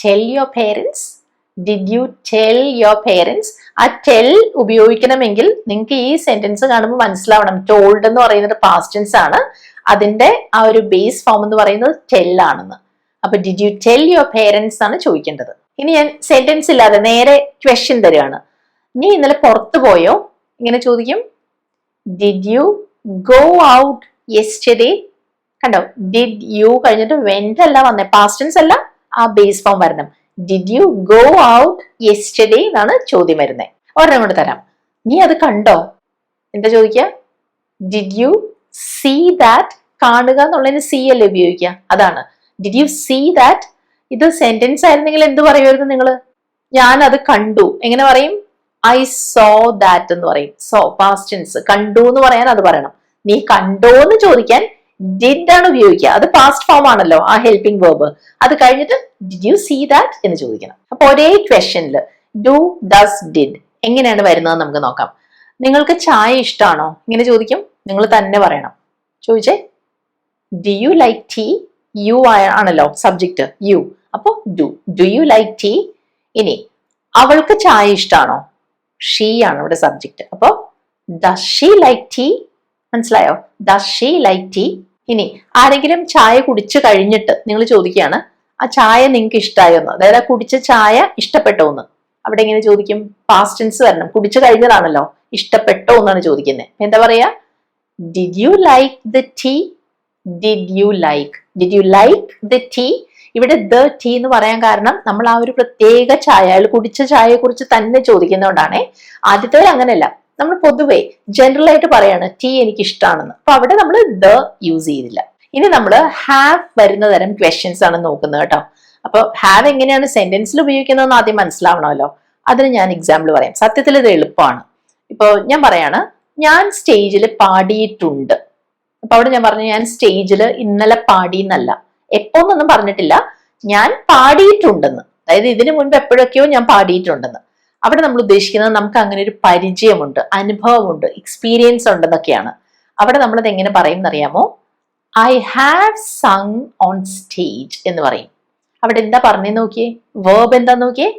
tell your parents? Did you tell your parents? ആ ടെൽ ഉപയോഗിക്കണമെങ്കിൽ നിങ്ങൾക്ക് ഈ സെന്റൻസ് കാണുമ്പോൾ മനസ്സിലാവണം, ടോൾഡ് എന്ന് പറയുന്നത് പാസ്റ്റ് ടെൻസ് ആണ്, അതിന്റെ ആ ഒരു ബേസ് ഫോം എന്ന് പറയുന്നത് ടെൽ ആണെന്ന്. അപ്പൊ did you tell your parents ആണ് ചോദിക്കേണ്ടത്. ഇനി ഞാൻ സെന്റൻസ് ഇല്ലാതെ നേരെ ക്വസ്റ്റ്യൻ തരികയാണ്. നീ ഇന്നലെ പുറത്തു പോയോ? ഇങ്ങനെ ചോദിക്കും. Did you go out yesterday? കണ്ടോ, ഡിഡ് യു കഴിഞ്ഞിട്ട് വെന്റ് അല്ല വന്നേ, പാസ്റ്റ് ടെൻസ് അല്ല, ആ ബേസ് ഫോം വരണം. Did you go out yesterday എന്നാണ് ചോദ്യം വരുന്നത്. ഒരെണ്ണം കൊണ്ട് തരാം. നീ അത് കണ്ടോ? എന്താ ചോദിക്കുക? Did you see that? കാണുക എന്നുള്ളതിന് സീ അല്ലേ ഉപയോഗിക്കുക, അതാണ്. Did you see that? ഇത് സെന്റൻസ് ആയിരുന്നെങ്കിൽ എന്ത് പറയുമായിരുന്നു നിങ്ങൾ? ഞാൻ അത് കണ്ടു. എങ്ങനെ പറയും? ഐ സോ ദാറ്റ് എന്ന് പറയും. സോ പാസ്റ്റ് ടെൻസ്, കണ്ടു എന്ന് പറയാൻ അത് പറയണം. നീ കണ്ടോ എന്ന് ചോദിക്കാൻ ഡിഡ് ആണ് ഉപയോഗിക്കുക, അത് പാസ്റ്റ് ഫോം ആണല്ലോ, ആ ഹെൽപ്പിംഗ് വേർബ്. അത് കഴിഞ്ഞിട്ട് ഡിഡ് യു സീ ദാറ്റ് എന്ന് ചോദിക്കണം. അപ്പൊ ഒരേ ക്വസ്റ്റ്യനിൽ ഡു, ഡസ്, ഡിഡ് എങ്ങനെയാണ് വരുന്നത് നമുക്ക് നോക്കാം. നിങ്ങൾക്ക് ചായ ഇഷ്ടമാണോ? ഇങ്ങനെ ചോദിക്കും. നിങ്ങൾ തന്നെ പറയണം. ചോദിച്ചേ, do you like tea? You ആണല്ലോ സബ്ജക്റ്റ്, യു. അപ്പൊ ഡു യു ലൈക്ക് ടീ? ഇനി അവൾക്ക് ചായ ഇഷ്ടമാണോ? ഷീ ആണ് ഇവിടെ സബ്ജക്റ്റ്. അപ്പൊ ഡസ് ഷീ ലൈക്ക് ടീ? മനസ്സിലായോ? Does she like tea? ഇനി ആരെങ്കിലും ചായ കുടിച്ചു കഴിഞ്ഞിട്ട് നിങ്ങൾ ചോദിക്കുകയാണ്, ആ ചായ നിങ്ങൾക്ക് ഇഷ്ടമായോന്ന്, അതായത് ആ കുടിച്ച ചായ ഇഷ്ടപ്പെട്ടോ എന്ന്. അവിടെ എങ്ങനെ ചോദിക്കും? പാസ്റ്റ് ടെൻസ് വരണം, കുടിച്ചു കഴിഞ്ഞതാണല്ലോ, ഇഷ്ടപ്പെട്ടോ എന്നാണ് ചോദിക്കുന്നത്. എന്താ പറയാ? Did you like the tea? Did you like the tea? ഇവിടെ ദ ടീ എന്ന് പറയാൻ കാരണം നമ്മൾ ആ ഒരു പ്രത്യേക ചായ, അയാൾ കുടിച്ച ചായയെ കുറിച്ച് തന്നെ ചോദിക്കുന്നതുകൊണ്ടാണേ. ആദ്യത്തെ അങ്ങനെയല്ല, നമ്മൾ പൊതുവെ ജനറൽ ആയിട്ട് പറയാണ് ടീ എനിക്ക് ഇഷ്ടമാണെന്ന്. അപ്പൊ അവിടെ നമ്മൾ ദ യൂസ് ചെയ്തില്ല. ഇനി നമ്മൾ ഹാവ് വരുന്ന തരം ക്വസ്റ്റ്യൻസ് ആണ് നോക്കുന്നത് കേട്ടോ. അപ്പൊ ഹാവ് എങ്ങനെയാണ് സെന്റൻസിൽ ഉപയോഗിക്കുന്നതെന്ന് ആദ്യം മനസ്സിലാവണമല്ലോ. അതിന് ഞാൻ എക്സാമ്പിൾ പറയാം. സത്യത്തിൽ ഇത് എളുപ്പമാണ്. ഇപ്പൊ ഞാൻ പറയാണ്, ഞാൻ സ്റ്റേജിൽ പാടിയിട്ടുണ്ട്. അപ്പൊ അവിടെ ഞാൻ പറഞ്ഞു, ഞാൻ സ്റ്റേജിൽ ഇന്നലെ പാടി എന്നല്ല, എപ്പോന്നൊന്നും പറഞ്ഞിട്ടില്ല, ഞാൻ പാടിയിട്ടുണ്ടെന്ന്. അതായത് ഇതിനു മുൻപ് എപ്പോഴൊക്കെയോ ഞാൻ പാടിയിട്ടുണ്ടെന്ന്. അവിടെ നമ്മൾ ഉദ്ദേശിക്കുന്നത് നമുക്ക് അങ്ങനെ ഒരു പരിചയമുണ്ട്, അനുഭവമുണ്ട്, എക്സ്പീരിയൻസ് ഉണ്ടെന്നൊക്കെയാണ്. അവിടെ നമ്മളത് എങ്ങനെ പറയും എന്നറിയാമോ? I have sung on stage എന്ന് പറയും. അവിടെ എന്താ പറഞ്ഞെന്ന് നോക്കിയേ, വേർബ് എന്താ നോക്കിയേ,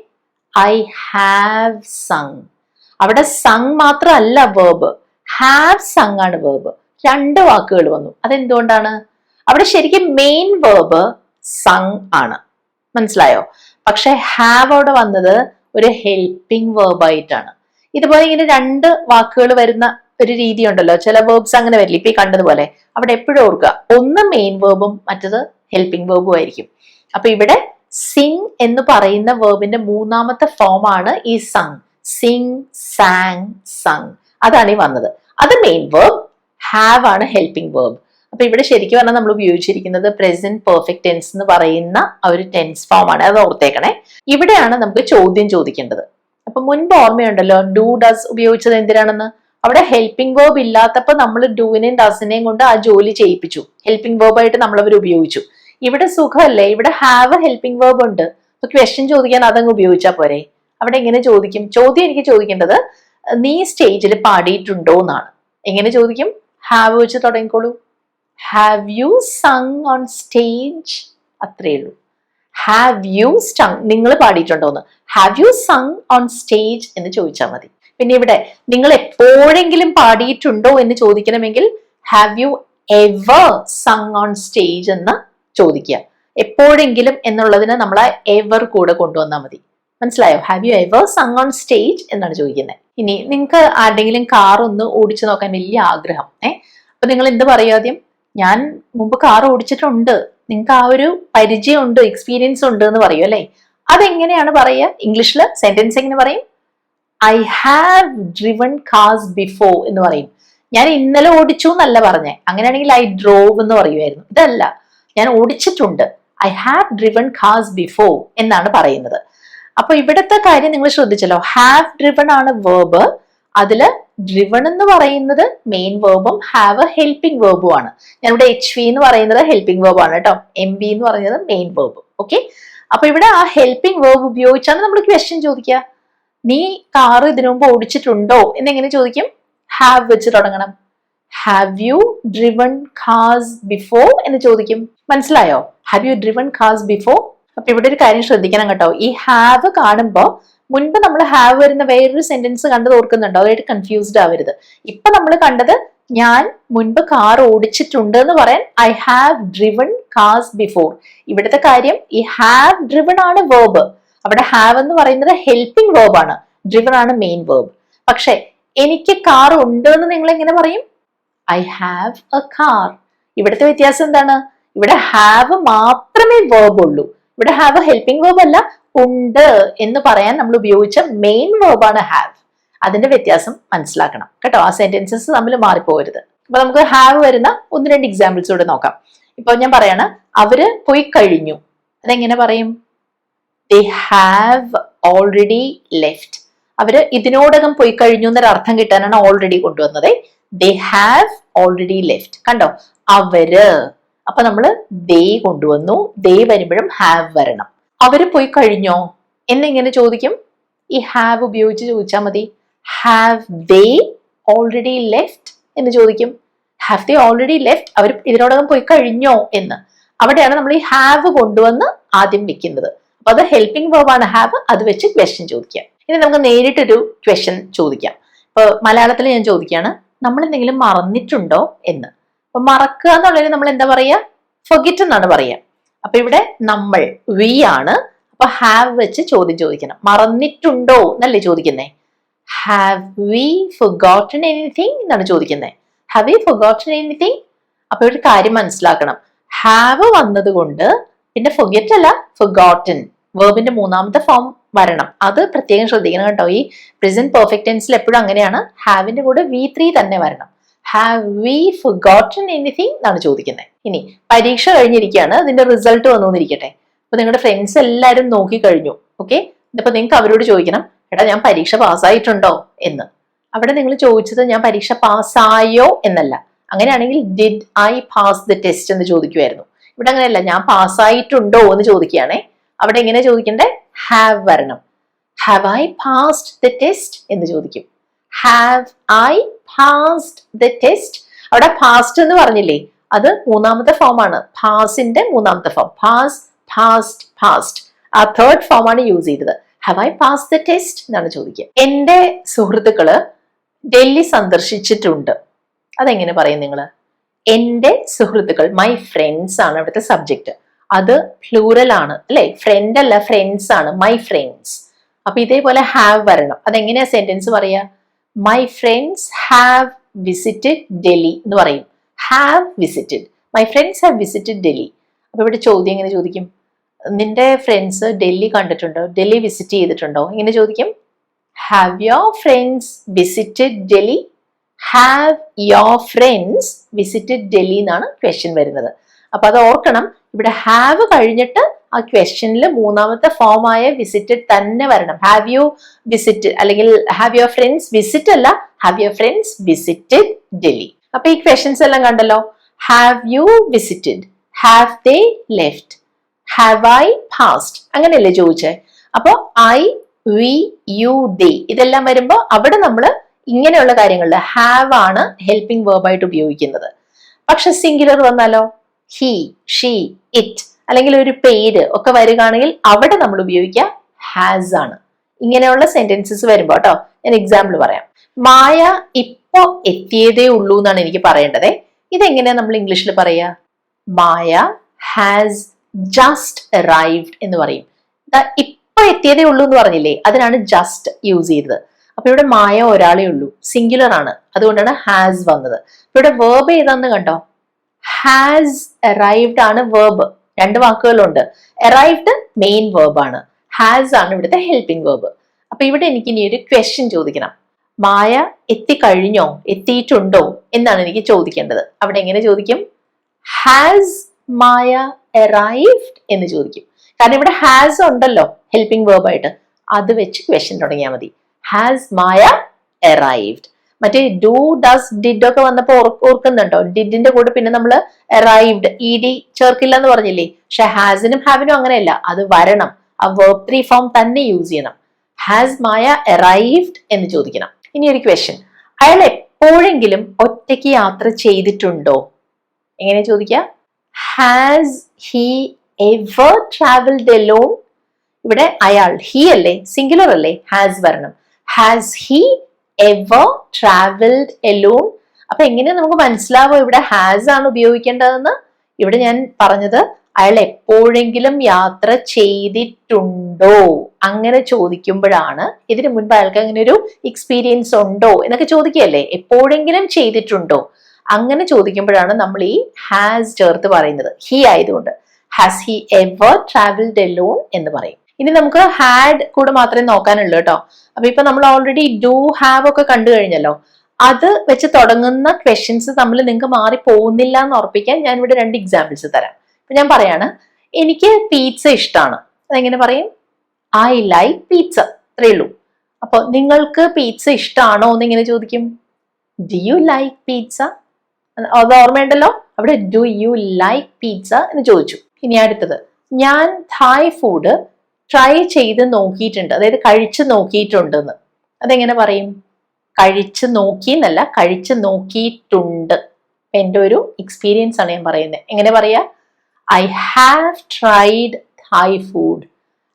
ഐ ഹാവ് സങ്. അവിടെ സങ് മാത്രമല്ല വേർബ്, ഹാവ് സങ് ആണ് വേർബ്. രണ്ട് വാക്കുകൾ വന്നു. അതെന്തുകൊണ്ടാണ്? അവിടെ ശരിക്കും മെയിൻ വേർബ് സങ് ആണ്, മനസ്സിലായോ? പക്ഷെ ഹാവ് അവിടെ വന്നത് ഒരു ഹെൽപ്പിംഗ് വേർബ് ആയിട്ടാണ്. ഇതുപോലെ ഇങ്ങനെ രണ്ട് വാക്കുകൾ വരുന്ന ഒരു രീതി ഉണ്ടല്ലോ, ചില വേർബ്സ് അങ്ങനെ വരില്ല. ഇപ്പൊ ഈ കണ്ടതുപോലെ അവിടെ എപ്പോഴും ഓർക്കുക, ഒന്ന് മെയിൻ വേർബും മറ്റത് ഹെൽപ്പിംഗ് വേർബും ആയിരിക്കും. അപ്പൊ ഇവിടെ സിങ് എന്ന് പറയുന്ന വേർബിന്റെ മൂന്നാമത്തെ ഫോം ആണ് ഈ സങ്. സിങ്, സാങ്, സങ്, അതാണ് ഈ വന്നത്. അത് മെയിൻ വേർബ്, ഹാവ് ആണ് ഹെൽപ്പിംഗ് വേർബ്. അപ്പൊ ഇവിടെ ശരിക്കും പറഞ്ഞാൽ നമ്മൾ ഉപയോഗിച്ചിരിക്കുന്നത് പ്രസന്റ് പെർഫെക്റ്റ് ടെൻസ് എന്ന് പറയുന്ന ഒരു ടെൻസ് ഫോം ആണ്. അത് ഓർത്തേക്കണേ. ഇവിടെയാണ് നമുക്ക് ചോദ്യം ചോദിക്കേണ്ടത്. അപ്പൊ മുൻപ് ഓർമ്മയുണ്ടല്ലോ ഡു, ഡസ് ഉപയോഗിച്ചത് എന്തിനാണെന്ന്? അവിടെ ഹെൽപ്പിംഗ് വേർബ് ഇല്ലാത്തപ്പോ നമ്മൾ ഡൂവിനെയും ഡസിനെയും കൊണ്ട് ആ ജോലി ചെയ്യിപ്പിച്ചു, ഹെൽപ്പിംഗ് വേർബ് ആയിട്ട് നമ്മൾ അവർ ഉപയോഗിച്ചു. ഇവിടെ സുഖമല്ലേ, ഇവിടെ ഹാവ് ഹെൽപ്പിംഗ് വേർബ് ഉണ്ട്. അപ്പൊ ക്വസ്റ്റ്യൻ ചോദിക്കാൻ അതങ്ങ് ഉപയോഗിച്ചാൽ പോരെ. അവിടെ എങ്ങനെ ചോദിക്കും? ചോദ്യം എനിക്ക് ചോദിക്കേണ്ടത് നീ സ്റ്റേജിൽ പാടിയിട്ടുണ്ടോ എന്നാണ്. എങ്ങനെ ചോദിക്കും? ഹാവ് വെച്ച് തുടങ്ങിക്കോളൂ. Have you sung on stage? അത്രയേ ഉള്ളൂ. ഹാവ് യു സങ്, നിങ്ങൾ പാടിയിട്ടുണ്ടോന്ന്. Have you sung on stage എന്ന് ചോദിച്ചാൽ മതി. പിന്നെ ഇവിടെ നിങ്ങൾ എപ്പോഴെങ്കിലും പാടിയിട്ടുണ്ടോ എന്ന് ചോദിക്കണമെങ്കിൽ have you ever sung on stage എന്ന് ചോദിക്കുക. എപ്പോഴെങ്കിലും എന്നുള്ളതിന് നമ്മൾ ആ എവർ കൂടെ കൊണ്ടുവന്നാൽ മതി. മനസ്സിലായോ? Have you ever sung on stage എന്നാണ് ചോദിക്കുന്നത്. ഇനി നിങ്ങൾക്ക് ആരുടെങ്കിലും കാർ ഒന്ന് ഓടിച്ചു നോക്കാൻ വലിയ ആഗ്രഹം. അപ്പൊ നിങ്ങൾ എന്ത് പറയും? ആദ്യം ഞാൻ മുമ്പ് കാർ ഓടിച്ചിട്ടുണ്ട്, നിങ്ങൾക്ക് ആ ഒരു പരിചയമുണ്ട്, എക്സ്പീരിയൻസ് ഉണ്ട് എന്ന് പറയും അല്ലേ? അതെങ്ങനെയാണ് പറയുക ഇംഗ്ലീഷിൽ? സെന്റൻസ് എങ്ങനെ പറയും? I have driven cars before എന്ന് പറയും. ഞാൻ ഇന്നലെ ഓടിച്ചു എന്നല്ല പറഞ്ഞേ. അങ്ങനെയാണെങ്കിൽ ഐ ഡ്രോവ് എന്ന് പറയുമായിരുന്നു. ഇതല്ല, ഞാൻ ഓടിച്ചിട്ടുണ്ട്, I have driven cars before എന്നാണ് പറയുന്നത്. അപ്പൊ ഇവിടുത്തെ കാര്യം നിങ്ങൾ ശ്രദ്ധിച്ചല്ലോ, ഹാവ് ഡ്രിവൺ ആണ് വേർബ്, അതില് ഡ്രിവൺ എന്ന് പറയുന്നത് മെയിൻ വേർബും ഹാവ് ഹെൽപ്പിംഗ് വേർബും ആണ്. ഞാനിവിടെ HV എന്ന് പറയുന്നത് ഹെൽപ്പിംഗ് വേർബ് ആണ് കേട്ടോ. MV എന്ന് പറയുന്നത് മെയിൻ വേർബ്. ഓക്കെ, അപ്പൊ ഇവിടെ ആ ഹെൽപ്പിംഗ് വേർബ് ഉപയോഗിച്ചാണ് നമ്മൾ ക്വസ്റ്റ്യൻ ചോദിക്കുക. നീ കാർ ഇതിനു മുമ്പ് ഓടിച്ചിട്ടുണ്ടോ എന്നെങ്ങനെ ചോദിക്കും? ഹാവ് വെച്ച് തുടങ്ങണം. Have you driven cars before എന്ന് ചോദിക്കും. മനസ്സിലായോ? Have U driven cars before? അപ്പൊ ഇവിടെ ഒരു കാര്യം ശ്രദ്ധിക്കണം കേട്ടോ. ഈ ഹാവ് കാണുമ്പോ മുൻപ് നമ്മൾ ഹാവ് വരുന്ന വേറൊരു സെന്റൻസ് കണ്ടത് ഓർക്കുന്നുണ്ടോ? അതായിട്ട് കൺഫ്യൂസ്ഡ് ആവരുത്. ഇപ്പൊ നമ്മൾ കണ്ടത് ഞാൻ മുൻപ് കാർ ഓടിച്ചിട്ടുണ്ട് എന്ന് പറയാൻ I have driven cars before. ഇവിടുത്തെ കാര്യം ഈ ഹാവ് ഡ്രിവൺ ആണ് വേർബ്. അവിടെ ഹാവ് എന്ന് പറയുന്നത് ഹെൽപ്പിംഗ് വേർബ് ആണ്, ഡ്രിവൺ ആണ് മെയിൻ വേർബ്. പക്ഷെ എനിക്ക് കാർ ഉണ്ട് എന്ന് നിങ്ങൾ എങ്ങനെ പറയും? I have A car. ഇവിടുത്തെ വ്യത്യാസം എന്താണ്? ഇവിടെ ഹാവ് മാത്രമേ വേർബ് ഉള്ളൂ. ഇവിടെ ഹാവ് ഹെൽപ്പിംഗ് വേർബ് അല്ല, ഉണ്ട് എന്ന് പറയാൻ നമ്മൾ ഉപയോഗിച്ച മെയിൻ വേർബാണ് ഹാവ്. അതിന്റെ വ്യത്യാസം മനസ്സിലാക്കണം കേട്ടോ. ആ സെന്റൻസസ് തമ്മിൽ മാറിപ്പോകരുത്. അപ്പൊ നമുക്ക് ഹാവ് വരുന്ന 1-2 എക്സാമ്പിൾസ് കൂടെ നോക്കാം. ഇപ്പൊ ഞാൻ പറയാണ് അവര് പോയി കഴിഞ്ഞു. അതെങ്ങനെ പറയും? they have already left. അവര് ഇതിനോടകം പോയി കഴിഞ്ഞു എന്നൊരു അർത്ഥം കിട്ടാനാണ് ഓൾറെഡി കൊണ്ടുവന്നത്. they have already left. കണ്ടോ? അവര്. അപ്പൊ നമ്മള് they കൊണ്ടുവന്നു. they വരുമ്പോഴും have വരണം. അവര് പോയി കഴിഞ്ഞോ എന്നെങ്ങനെ ചോദിക്കും? ഈ ഹാവ് ഉപയോഗിച്ച് ചോദിച്ചാൽ മതി. ഹാവ് they already left എന്ന് ചോദിക്കും. Have they already left? അവർ ഇതിനോടകം പോയി കഴിഞ്ഞോ എന്ന്. അവിടെയാണ് നമ്മൾ ഈ ഹാവ് കൊണ്ടുവന്ന് ആദ്യം വെക്കുന്നത്. അപ്പൊ അത് ഹെൽപ്പിംഗ് വേർബാണ് ഹാവ്. അത് വെച്ച് ക്വസ്റ്റ്യൻ ചോദിക്കാം. ഇനി നമുക്ക് നേരിട്ടൊരു ക്വസ്റ്റ്യൻ ചോദിക്കാം. ഇപ്പൊ മലയാളത്തിൽ ഞാൻ ചോദിക്കുകയാണ്, നമ്മൾ എന്തെങ്കിലും മറന്നിട്ടുണ്ടോ എന്ന്. അപ്പൊ മറക്കുക എന്നുള്ളതിന് നമ്മൾ എന്താ പറയാ? ഫൊഗെറ്റ് എന്നാണ് പറയാ. അപ്പൊ ഇവിടെ നമ്മൾ വി ആണ്. അപ്പൊ ഹാവ് വെച്ച് ചോദ്യം ചോദിക്കണം. മറന്നിട്ടുണ്ടോ എന്നല്ലേ ചോദിക്കുന്നേ? ഹാവ് വി ഫൊഗോട്ടൺ എനിത്തിങ് എന്നാണ് ചോദിക്കുന്നത്. Have we forgotten anything? അപ്പൊ ഒരു കാര്യം മനസ്സിലാക്കണം. ഹാവ് വന്നത് കൊണ്ട് പിന്നെ ഫൊഗെറ്റ് അല്ല, ഫൊഗോട്ടൺ വേർബിന്റെ 3ാമത്തെ ഫോം വരണം. അത് പ്രത്യേകം ശ്രദ്ധിക്കണം കേട്ടോ. ഈ പ്രസന്റ് പെർഫെക്റ്റ് ടെൻസിൽ എപ്പോഴും അങ്ങനെയാണ്. ഹാവിന്റെ കൂടെ V3 തന്നെ വരണം. ഹാവ് വി ഫൊഗോട്ടൺ എനിത്തിങ് എന്നാണ് ചോദിക്കുന്നത്. ഇനി പരീക്ഷ കഴിഞ്ഞിരിക്കുകയാണ്, അതിന്റെ റിസൾട്ട് വന്നുകൊണ്ടിരിക്കട്ടെ. അപ്പൊ നിങ്ങളുടെ ഫ്രണ്ട്സ് എല്ലാവരും നോക്കി കഴിഞ്ഞു. ഓക്കെ, ഇപ്പൊ നിങ്ങൾക്ക് അവരോട് ചോദിക്കണം, എടാ ഞാൻ പരീക്ഷ പാസ്സായിട്ടുണ്ടോ എന്ന്. അവിടെ നിങ്ങൾ ചോദിച്ചത് ഞാൻ പരീക്ഷ പാസ്സായോ എന്നല്ല. അങ്ങനെയാണെങ്കിൽ did I pass the test എന്ന് ചോദിക്കുമായിരുന്നു. ഇവിടെ അങ്ങനെയല്ല, ഞാൻ പാസ്സായിട്ടുണ്ടോ എന്ന് ചോദിക്കുകയാണേ. അവിടെ എങ്ങനെ ചോദിക്കണ്ടേ? ഹാവ് വരണം. Have I passed the test എന്ന് ചോദിക്കും. Have I passed the test. അവിടെ പാസ്റ്റ് എന്ന് പറഞ്ഞില്ലേ, അത് 3ാമത്തെ ഫോമാണ്. പാസിന്റെ 3ാമത്തെ ഫോം. Pass, past, past. ആ 3rd ഫോമാണ് യൂസ് ചെയ്തത്. Have I passed the test എന്നാണ് ചോദിക്കുക. എന്റെ സുഹൃത്തുക്കള് ഡൽഹി സന്ദർശിച്ചിട്ടുണ്ട്. അതെങ്ങനെ പറയും നിങ്ങള്? എന്റെ സുഹൃത്തുക്കൾ, മൈ ഫ്രണ്ട്സ് ആണ് ഇവിടുത്തെ സബ്ജക്റ്റ്. അത് പ്ലൂറൽ ആണ് അല്ലെ? ഫ്രണ്ട് അല്ല, ഫ്രണ്ട്സ് ആണ്. My friends. അപ്പൊ ഇതേപോലെ ഹാവ് വരണം. അതെങ്ങനെയാ സെന്റൻസ് പറയാ? My friends have visited Delhi എന്ന് പറയും. Have visited. My friends have visited Delhi. അപ്പൊ ഇവിടെ ചോദ്യം എങ്ങനെ ചോദിക്കും? നിന്റെ ഫ്രണ്ട്സ് ഡൽഹി കണ്ടിട്ടുണ്ടോ? ഡൽഹി വിസിറ്റ് ചെയ്തിട്ടുണ്ടോ? ഇങ്ങനെ ചോദിക്കും. Have your friends visited Delhi? Have your friends visited Delhi എന്നാണ് ക്വസ്റ്റ്യൻ വരുന്നത്. അപ്പൊ അത് ഓർക്കണം. ഇവിടെ ഹാവ് കഴിഞ്ഞിട്ട് ആ ക്വസ്റ്റ്യനിൽ 3ാമത്തെ ഫോം ആയ വിസിറ്റഡ് തന്നെ വരണം. ഹാവ് യു വിസിറ്റ് അല്ലെങ്കിൽ ഹാവ് യുവർ ഫ്രണ്ട്സ് വിസിറ്റ് അല്ല, have your friends visited Delhi. അപ്പൊ ഈ ക്വസ്റ്റ്യൻസ് എല്ലാം കണ്ടല്ലോ. Have you visited, have they left, have I passed, അങ്ങനെയല്ലേ ചോദിച്ചേ. അപ്പൊ ഐ, വി, യു, ദേ ഇതെല്ലാം വരുമ്പോ അവിടെ നമ്മൾ ഇങ്ങനെയുള്ള കാര്യങ്ങളിൽ ഹാവ് ആണ് ഹെൽപ്പിംഗ് വേർബായിട്ട് ഉപയോഗിക്കുന്നത്. പക്ഷെ സിംഗുലർ വന്നാലോ, ഹി, ഷീ, ഇറ്റ് അല്ലെങ്കിൽ ഒരു പേര് ഒക്കെ വരികയാണെങ്കിൽ അവിടെ നമ്മൾ ഉപയോഗിക്കുക ഹാസ് ആണ്. ഇങ്ങനെയുള്ള സെന്റൻസസ് വരുമ്പോ കേട്ടോ. ഞാൻ എക്സാമ്പിൾ പറയാം. മായ ഇപ്പോ എത്തിയതേ ഉള്ളൂ എന്നാണ് എനിക്ക് പറയേണ്ടത്. ഇതെങ്ങനെയാ നമ്മൾ ഇംഗ്ലീഷിൽ പറയാ? മായ ഹാസ് ജസ്റ്റ് അറൈവ്ഡ് എന്ന് പറയും. ഇപ്പൊ എത്തിയതേ ഉള്ളൂ എന്ന് പറഞ്ഞില്ലേ, അതിനാണ് ജസ്റ്റ് യൂസ് ചെയ്തത്. അപ്പൊ ഇവിടെ മായ ഒരാളേ ഉള്ളൂ, സിംഗുലർ ആണ്, അതുകൊണ്ടാണ് ഹാസ് വന്നത്. ഇവിടെ വേർബ് ഏതാന്ന് കണ്ടോ? ഹാസ് അറൈവ്ഡ് ആണ് വേർബ്. 2 വാക്കുകളുണ്ട്. അറൈവ്ഡ് മെയിൻ വേർബ് ആണ്, ഹാസ് ആണ് ഇവിടുത്തെ ഹെൽപ്പിംഗ് വേർബ്. അപ്പൊ ഇവിടെ എനിക്ക് ഇനി ഒരു ക്വസ്റ്റ്യൻ ചോദിക്കണം. മായ എത്തിക്കഴിഞ്ഞോ, എത്തിയിട്ടുണ്ടോ എന്നാണ് എനിക്ക് ചോദിക്കേണ്ടത്. അവിടെ എങ്ങനെ ചോദിക്കും? ഹാസ് മായ അറൈവ്ഡ് എന്ന് ചോദിക്കും. കാരണം ഇവിടെ ഹാസ് ഉണ്ടല്ലോ ഹെൽപ്പിംഗ് വേർബായിട്ട്, അത് വെച്ച് ക്വസ്റ്റ്യൻ തുടങ്ങിയാൽ മതി. Has Maya arrived. മറ്റേ ഡു ഡസ് ഡിഡ് ഒക്കെ വന്നപ്പോ ഓർക്കുന്നുണ്ടോ? ഡിഡിന്റെ കൂടെ പിന്നെ നമ്മൾ അറൈവ്ഡ് ഇ ചേർക്കില്ല എന്ന് പറഞ്ഞില്ലേ? പക്ഷെ ഹാസിനും ഹാവിനും അങ്ങനെയല്ല, അത് വരണം. ആ verb 3 ഫോം തന്നെ യൂസ് ചെയ്യണം. ഹാസ് മായ അറൈവ്ഡ് എന്ന് ചോദിക്കണം. ഇനി ഒരു ക്വസ്റ്റ്യൻ, അയാൾ എപ്പോഴെങ്കിലും ഒറ്റയ്ക്ക് യാത്ര ചെയ്തിട്ടുണ്ടോ? എങ്ങനെ ചോദിക്കുക? Has he ever travelled alone? ഇവിടെ അയാൾ, ഹി അല്ലേ, സിംഗുലർ അല്ലേ, ഹാസ് വരണം. Has he ever travelled alone? അപ്പൊ എങ്ങനെ നമുക്ക് മനസ്സിലാവോ ഇവിടെ ഹാസ് ആണ് ഉപയോഗിക്കേണ്ടതെന്ന്? ഇവിടെ ഞാൻ പറഞ്ഞത് അയാൾ എപ്പോഴെങ്കിലും യാത്ര ചെയ്തിട്ടുണ്ടോ അങ്ങനെ ചോദിക്കുമ്പോഴാണ്. ഇതിനു മുൻപ് അയാൾക്ക് അങ്ങനെ ഒരു എക്സ്പീരിയൻസ് ഉണ്ടോ എന്നൊക്കെ ചോദിക്കുകയല്ലേ, എപ്പോഴെങ്കിലും ചെയ്തിട്ടുണ്ടോ അങ്ങനെ ചോദിക്കുമ്പോഴാണ് നമ്മൾ ഈ ഹാസ് ചേർത്ത് പറയുന്നത്. ഹി ആയതുകൊണ്ട് has he ever travelled alone എന്ന് പറയും. ഇനി നമുക്ക് ഹാഡ് കൂടെ മാത്രമേ നോക്കാനുള്ളൂ കേട്ടോ. അപ്പൊ ഇപ്പൊ നമ്മൾ ഓൾറെഡി ഡു ഹാവ് ഒക്കെ കണ്ടു കഴിഞ്ഞല്ലോ. അത് വെച്ച് തുടങ്ങുന്ന ക്വസ്റ്റ്യൻസ് നമ്മൾ നിങ്ങൾക്ക് മാറി പോകുന്നില്ല എന്ന് ഉറപ്പിക്കാൻ ഞാൻ ഇവിടെ 2 എക്സാമ്പിൾസ് തരാം. അപ്പൊ ഞാൻ പറയാണ്, എനിക്ക് പീറ്റ്സ ഇഷ്ടമാണ്. അതെങ്ങനെ പറയും? I like pizza. അത്രേ ഉള്ളൂ. അപ്പൊ നിങ്ങൾക്ക് പീറ്റ്സ ഇഷ്ടമാണോ എന്ന് ഇങ്ങനെ ചോദിക്കും. Do you like pizza? അത് ഓർമ്മയുണ്ടല്ലോ, അവിടെ ഡു യു ലൈക്ക് പീറ്റ്സ എന്ന് ചോദിച്ചു. ഇനി അടുത്തത്, ഞാൻ തായ് ഫുഡ് ട്രൈ ചെയ്ത് നോക്കിയിട്ടുണ്ട്, അതായത് കഴിച്ചു നോക്കിയിട്ടുണ്ടെന്ന്. അതെങ്ങനെ പറയും? കഴിച്ചു നോക്കി എന്നല്ല, കഴിച്ചു നോക്കിയിട്ടുണ്ട്. എന്റെ ഒരു എക്സ്പീരിയൻസ് ആണ് ഞാൻ പറയുന്നത്. എങ്ങനെ പറയാ? I have tried Thai food.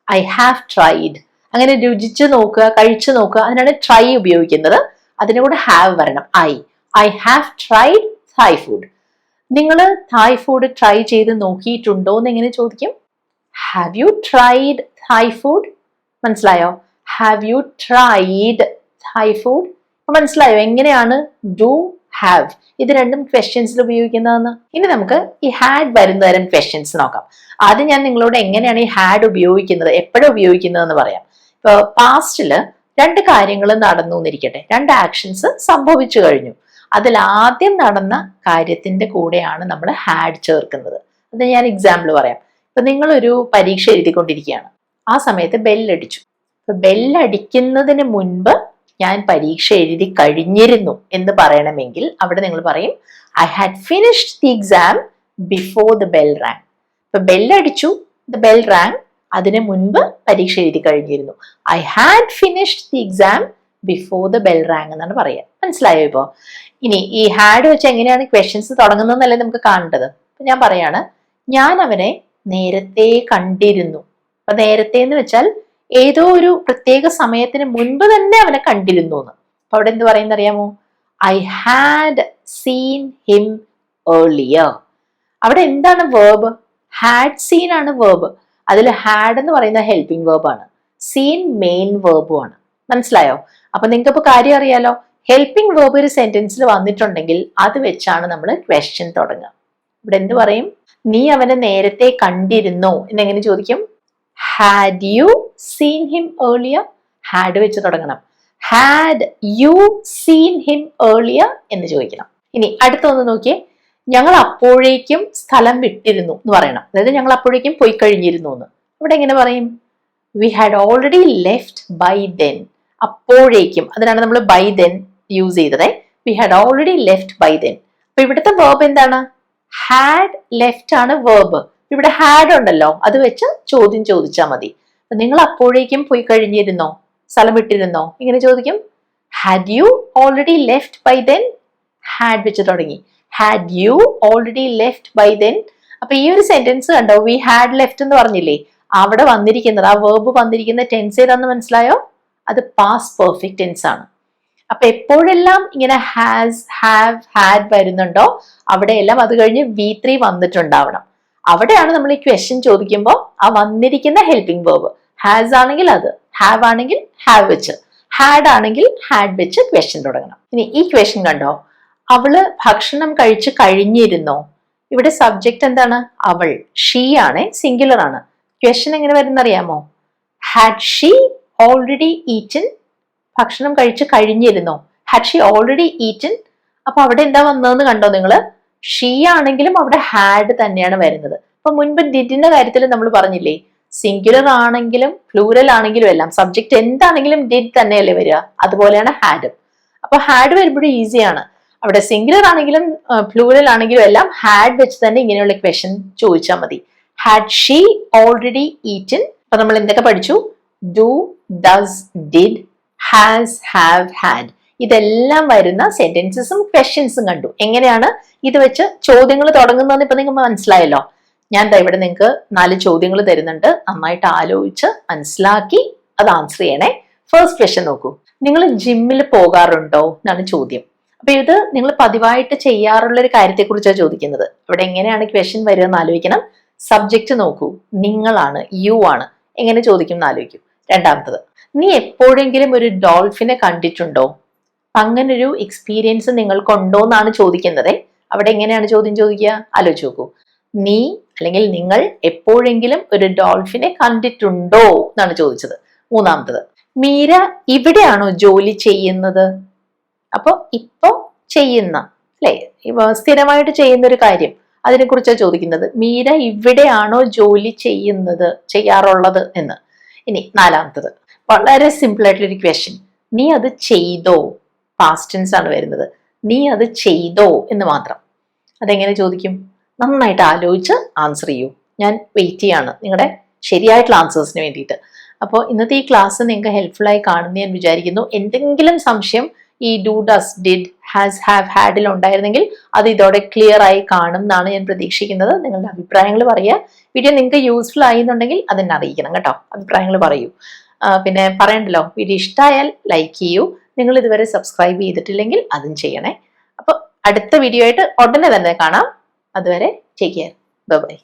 I have tried. അങ്ങനെ രുചിച്ചു നോക്കുക, കഴിച്ചു നോക്കുക, അതിനാണ് ട്രൈ ഉപയോഗിക്കുന്നത്. അതിന്റെ കൂടെ ഹാവ് വരണം. I have tried Thai food. നിങ്ങൾ തായ് ഫുഡ് ട്രൈ ചെയ്ത് നോക്കിയിട്ടുണ്ടോ എന്ന് എങ്ങനെ ചോദിക്കും? Have you tried Thai food? മനസ്സിലായോ? Have you tried Thai food? മനസ്സിലായോ എങ്ങനെയാണ് ഡു ഹാവ് ഇത് രണ്ടും ക്വസ്റ്റ്യൻസിൽ ഉപയോഗിക്കുന്നതെന്ന്? ഇനി നമുക്ക് ഈ ഹാഡ് വരുന്ന തരം ക്വസ്റ്റ്യൻസ് നോക്കാം. ആദ്യം ഞാൻ നിങ്ങളോട് എങ്ങനെയാണ് ഈ ഹാഡ് ഉപയോഗിക്കുന്നത്, എപ്പോഴും ഉപയോഗിക്കുന്നതെന്ന് പറയാം. ഇപ്പൊ പാസ്റ്റില് 2 കാര്യങ്ങൾ നടന്നു എന്നിരിക്കട്ടെ, 2 ആക്ഷൻസ് സംഭവിച്ചു കഴിഞ്ഞു. അതിൽ ആദ്യം നടന്ന കാര്യത്തിന്റെ കൂടെയാണ് നമ്മൾ ഹാഡ് ചേർക്കുന്നത്. അത് ഞാൻ എക്സാമ്പിൾ പറയാം. ഇപ്പൊ നിങ്ങളൊരു പരീക്ഷ എഴുതിക്കൊണ്ടിരിക്കുകയാണ്. ആ സമയത്ത് ബെല്ലടിച്ചു. ഇപ്പൊ ബെല്ലടിക്കുന്നതിന് മുൻപ് ഞാൻ പരീക്ഷ എഴുതി കഴിഞ്ഞിരുന്നു എന്ന് പറയണമെങ്കിൽ അവിടെ നിങ്ങൾ പറയും I had finished the exam before the bell rang. ഇപ്പൊ ബെല്ലടിച്ചു, ദ ബെൽ റാങ്, അതിന് മുൻപ് പരീക്ഷ എഴുതി കഴിഞ്ഞിരുന്നു. I had finished the exam before the bell rang എന്നാണ് പറയുക. മനസ്സിലായോ? ഇപ്പോ ഇനി ഈ ഹാഡ് വെച്ച് എങ്ങനെയാണ് ക്വസ്റ്റ്യൻസ് തുടങ്ങുന്നതെന്നല്ലേ നമുക്ക് കാണേണ്ടത്. അപ്പൊ ഞാൻ പറയാണ്, ഞാൻ അവനെ നേരത്തെ കണ്ടിരുന്നു. അപ്പൊ നേരത്തെ എന്ന് വെച്ചാൽ ഏതോ ഒരു പ്രത്യേക സമയത്തിന് മുൻപ് തന്നെ അവനെ കണ്ടിരുന്നു എന്ന്. അപ്പൊ അവിടെ എന്ത് പറയുന്ന അറിയാമോ? I had seen him earlier. അവിടെ എന്താണ് വേർബ്? ഹാഡ് സീൻ ആണ് വേർബ്. അതിൽ ഹാഡ് എന്ന് പറയുന്ന ഹെൽപ്പിംഗ് വേർബ് ആണ്, സീൻ മെയിൻ വേർബും ആണ്. മനസ്സിലായോ? അപ്പൊ നിങ്ങൾക്ക് ഇപ്പൊ കാര്യം അറിയാലോ, ഹെൽപ്പിംഗ് വേർബ് ഒരു സെന്റൻസിൽ വന്നിട്ടുണ്ടെങ്കിൽ അത് വെച്ചാണ് നമ്മൾ ക്വസ്റ്റ്യൻ തുടങ്ങുക. ഇവിടെ എന്ത് പറയും? നീ അവനെ നേരത്തെ കണ്ടിരുന്നോ എന്നെങ്ങനെ ചോദിക്കും? Had you seen him earlier? Had വെച്ച് തുടങ്ങണം. Had you seen him earlier എന്ന് ചോദിക്കണം. ഇനി അടുത്തൊന്ന് നോക്കിയേ, ഞങ്ങൾ അപ്പോഴേക്കും സ്ഥലം വിട്ടിരുന്നു എന്ന് പറയണം. അതായത് ഞങ്ങൾ അപ്പോഴേക്കും പോയി കഴിഞ്ഞിരുന്നു എന്ന്. ഇവിടെ എങ്ങനെ പറയും? We had already left by then. അപ്പോഴേക്കും, അതിനാണ് നമ്മൾ ബൈ ദെൻ യൂസ് ചെയ്തത്. We had already left by then. അപ്പൊ ഇവിടുത്തെ വേർബ് എന്താണ്? ഹാഡ് ലെഫ്റ്റ് ആണ് വേർബ്. ഇവിടെ ഹാഡ് ഉണ്ടല്ലോ, അത് വെച്ച് ചോദ്യം ചോദിച്ചാൽ മതി. നിങ്ങൾ അപ്പോഴേക്കും പോയി കഴിഞ്ഞിരുന്നോ, സ്ഥലം വിട്ടിരുന്നോ ഇങ്ങനെ ചോദിക്കും. Had you already left by then? Had വെച്ച് തുടങ്ങി. Had you already left by then? അപ്പൊ ഈ ഒരു സെന്റൻസ് കണ്ടോ, വി ഹാഡ് ലെഫ്റ്റ് എന്ന് പറഞ്ഞില്ലേ, അവിടെ വന്നിരിക്കുന്നത് ആ വേർബ് വന്നിരിക്കുന്ന ടെൻസ് ഏതാന്ന് മനസ്സിലായോ? അത് പാസ്റ്റ് പെർഫെക്റ്റ് ടെൻസ് ആണ്. അപ്പൊ എപ്പോഴെല്ലാം ഇങ്ങനെ ഹാസ്, ഹാവ്, ഹാഡ് വരുന്നുണ്ടോ അവിടെയെല്ലാം അത് കഴിഞ്ഞ് V3 വന്നിട്ടുണ്ടാവണം. അവിടെയാണ് നമ്മൾ ഈ ക്വസ്റ്റ്യൻ ചോദിക്കുമ്പോൾ ആ വന്നിരിക്കുന്ന ഹെൽപ്പിംഗ് വേർബ്. ഹാസ് ആണെങ്കിൽ അത്, ഹാവ് ആണെങ്കിൽ ഹാവ് വെച്ച്, ഹാഡ് ആണെങ്കിൽ ഹാഡ് വെച്ച് ക്വസ്റ്റ്യൻ തുടങ്ങണം. ഇനി ഈ ക്വസ്റ്റ്യൻ കണ്ടോ, അവള് ഭക്ഷണം കഴിച്ചു കഴിഞ്ഞിരുന്നോ? ഇവിടെ സബ്ജക്റ്റ് എന്താണ്? അവൾ. ഷീ ആണ്, സിംഗുലർ ആണ്. ക്വസ്റ്റ്യൻ എങ്ങനെ വരുന്നറിയാമോ? Had she already eaten? ഭക്ഷണം കഴിച്ചു കഴിഞ്ഞിരുന്നോ? Had she already eaten? അപ്പൊ അവിടെ എന്താ വന്നതെന്ന് കണ്ടോ നിങ്ങള്? ഷീ ആണെങ്കിലും അവിടെ ഹാഡ് തന്നെയാണ് വരുന്നത്. അപ്പൊ മുൻപ് ഡിഡിന്റെ കാര്യത്തിൽ നമ്മൾ പറഞ്ഞില്ലേ, സിംഗുലർ ആണെങ്കിലും പ്ലൂറൽ ആണെങ്കിലും എല്ലാം സബ്ജക്റ്റ് എന്താണെങ്കിലും ഡിഡ് തന്നെയല്ലേ വരിക. അതുപോലെയാണ് ഹാഡ്. അപ്പൊ അപ്പൊ ഹാഡ് വരുമ്പോഴും ഈസിയാണ്. അവിടെ സിംഗുലർ ആണെങ്കിലും പ്ലൂറൽ ആണെങ്കിലും എല്ലാം ഹാഡ് വെച്ച് തന്നെ ഇങ്ങനെയുള്ള ക്വസ്റ്റ്യൻ ചോദിച്ചാൽ മതി. Had she already eaten? അപ്പൊ നമ്മൾ എന്തൊക്കെ പഠിച്ചു? Do, does, did, has, have, had, ഇതെല്ലാം വരുന്ന സെന്റൻസസും ക്വസ്റ്റ്യൻസും കണ്ടു. എങ്ങനെയാണ് ഇത് വെച്ച് ചോദ്യങ്ങൾ തുടങ്ങുന്നതെന്ന് ഇപ്പൊ നിങ്ങൾക്ക് മനസ്സിലായല്ലോ. ഞാൻ ഇവിടെ നിങ്ങൾക്ക് 4 ചോദ്യങ്ങൾ തരുന്നുണ്ട്. നന്നായിട്ട് ആലോചിച്ച് മനസ്സിലാക്കി അത് ആൻസർ ചെയ്യണേ. ഫസ്റ്റ് ക്വസ്റ്റ്യൻ നോക്കൂ. നിങ്ങൾ ജിമ്മിൽ പോകാറുണ്ടോ എന്നാണ് ചോദ്യം. അപ്പൊ ഇത് നിങ്ങൾ പതിവായിട്ട് ചെയ്യാറുള്ള ഒരു കാര്യത്തെക്കുറിച്ചാണ് ചോദിക്കുന്നത്. ഇവിടെ എങ്ങനെയാണ് ക്വസ്റ്റ്യൻ വരിക എന്ന് ആലോചിക്കണം. സബ്ജക്റ്റ് നോക്കൂ, നിങ്ങളാണ്, യു ആണ്. എങ്ങനെ ചോദിക്കും എന്ന് ആലോചിക്കും. രണ്ടാമത്തത്, നീ എപ്പോഴെങ്കിലും ഒരു ഡോൾഫിനെ കണ്ടിട്ടുണ്ടോ? അങ്ങനൊരു എക്സ്പീരിയൻസ് നിങ്ങൾക്കുണ്ടോ എന്നാണ് ചോദിക്കുന്നത്. അവിടെ എങ്ങനെയാണ് ചോദ്യം ചോദിക്കുക? ആലോചിച്ച് നോക്കൂ. നീ അല്ലെങ്കിൽ നിങ്ങൾ എപ്പോഴെങ്കിലും ഒരു ഡോൾഫിനെ കണ്ടിട്ടുണ്ടോ എന്നാണ് ചോദിച്ചത്. മൂന്നാമത്തത്, മീര ഇവിടെയാണോ ജോലി ചെയ്യുന്നത്? അപ്പൊ ഇപ്പൊ ചെയ്യുന്ന, അല്ലെ, സ്ഥിരമായിട്ട് ചെയ്യുന്ന ഒരു കാര്യം, അതിനെ കുറിച്ചാണ് ചോദിക്കുന്നത്. മീര ഇവിടെയാണോ ജോലി ചെയ്യാറുള്ളത് എന്ന്. ഇനി നാലാമത്തത്, വളരെ സിമ്പിൾ ആയിട്ടുള്ളൊരു ക്വസ്റ്റ്യൻ. നീ അത് ചെയ്തോ? പാസ്റ്റ് ടെൻസ് ആണ് വരുന്നത്. നീ അത് ചെയ്തോ എന്ന് മാത്രം. അതെങ്ങനെ ചോദിക്കും? നന്നായിട്ട് ആലോചിച്ച് ആൻസർ ചെയ്യൂ. ഞാൻ വെയിറ്റ് ചെയ്യാണ് നിങ്ങളുടെ ശരിയായിട്ടുള്ള ആൻസേഴ്സിന് വേണ്ടിയിട്ട്. അപ്പോൾ ഇന്നത്തെ ഈ ക്ലാസ് നിങ്ങൾക്ക് ഹെൽപ്ഫുൾ ആയി കാണുമെന്ന് ഞാൻ വിചാരിക്കുന്നു. എന്തെങ്കിലും സംശയം ഈ do, does, did, has, have, ഹാഡിൽ ഉണ്ടായിരുന്നെങ്കിൽ അത് ഇതോടെ ക്ലിയർ ആയി കാണും എന്നാണ് ഞാൻ പ്രതീക്ഷിക്കുന്നത്. നിങ്ങളുടെ അഭിപ്രായങ്ങൾ പറയുക. വീഡിയോ നിങ്ങൾക്ക് യൂസ്ഫുൾ ആയിരുന്നുണ്ടെങ്കിൽ അതെന്നെ അറിയിക്കണം കേട്ടോ. അഭിപ്രായങ്ങൾ പറയൂ. പിന്നെ പറയണ്ടല്ലോ, വീഡിയോ ഇഷ്ടമായാൽ ലൈക്ക് ചെയ്യൂ. നിങ്ങൾ ഇതുവരെ സബ്സ്ക്രൈബ് ചെയ്തിട്ടില്ലെങ്കിൽ അതും ചെയ്യണേ. അപ്പോൾ അടുത്ത വീഡിയോ ആയിട്ട് ഉടനെ തന്നെ കാണാം. അതുവരെ ടേക്ക് കെയർ. Bye bye.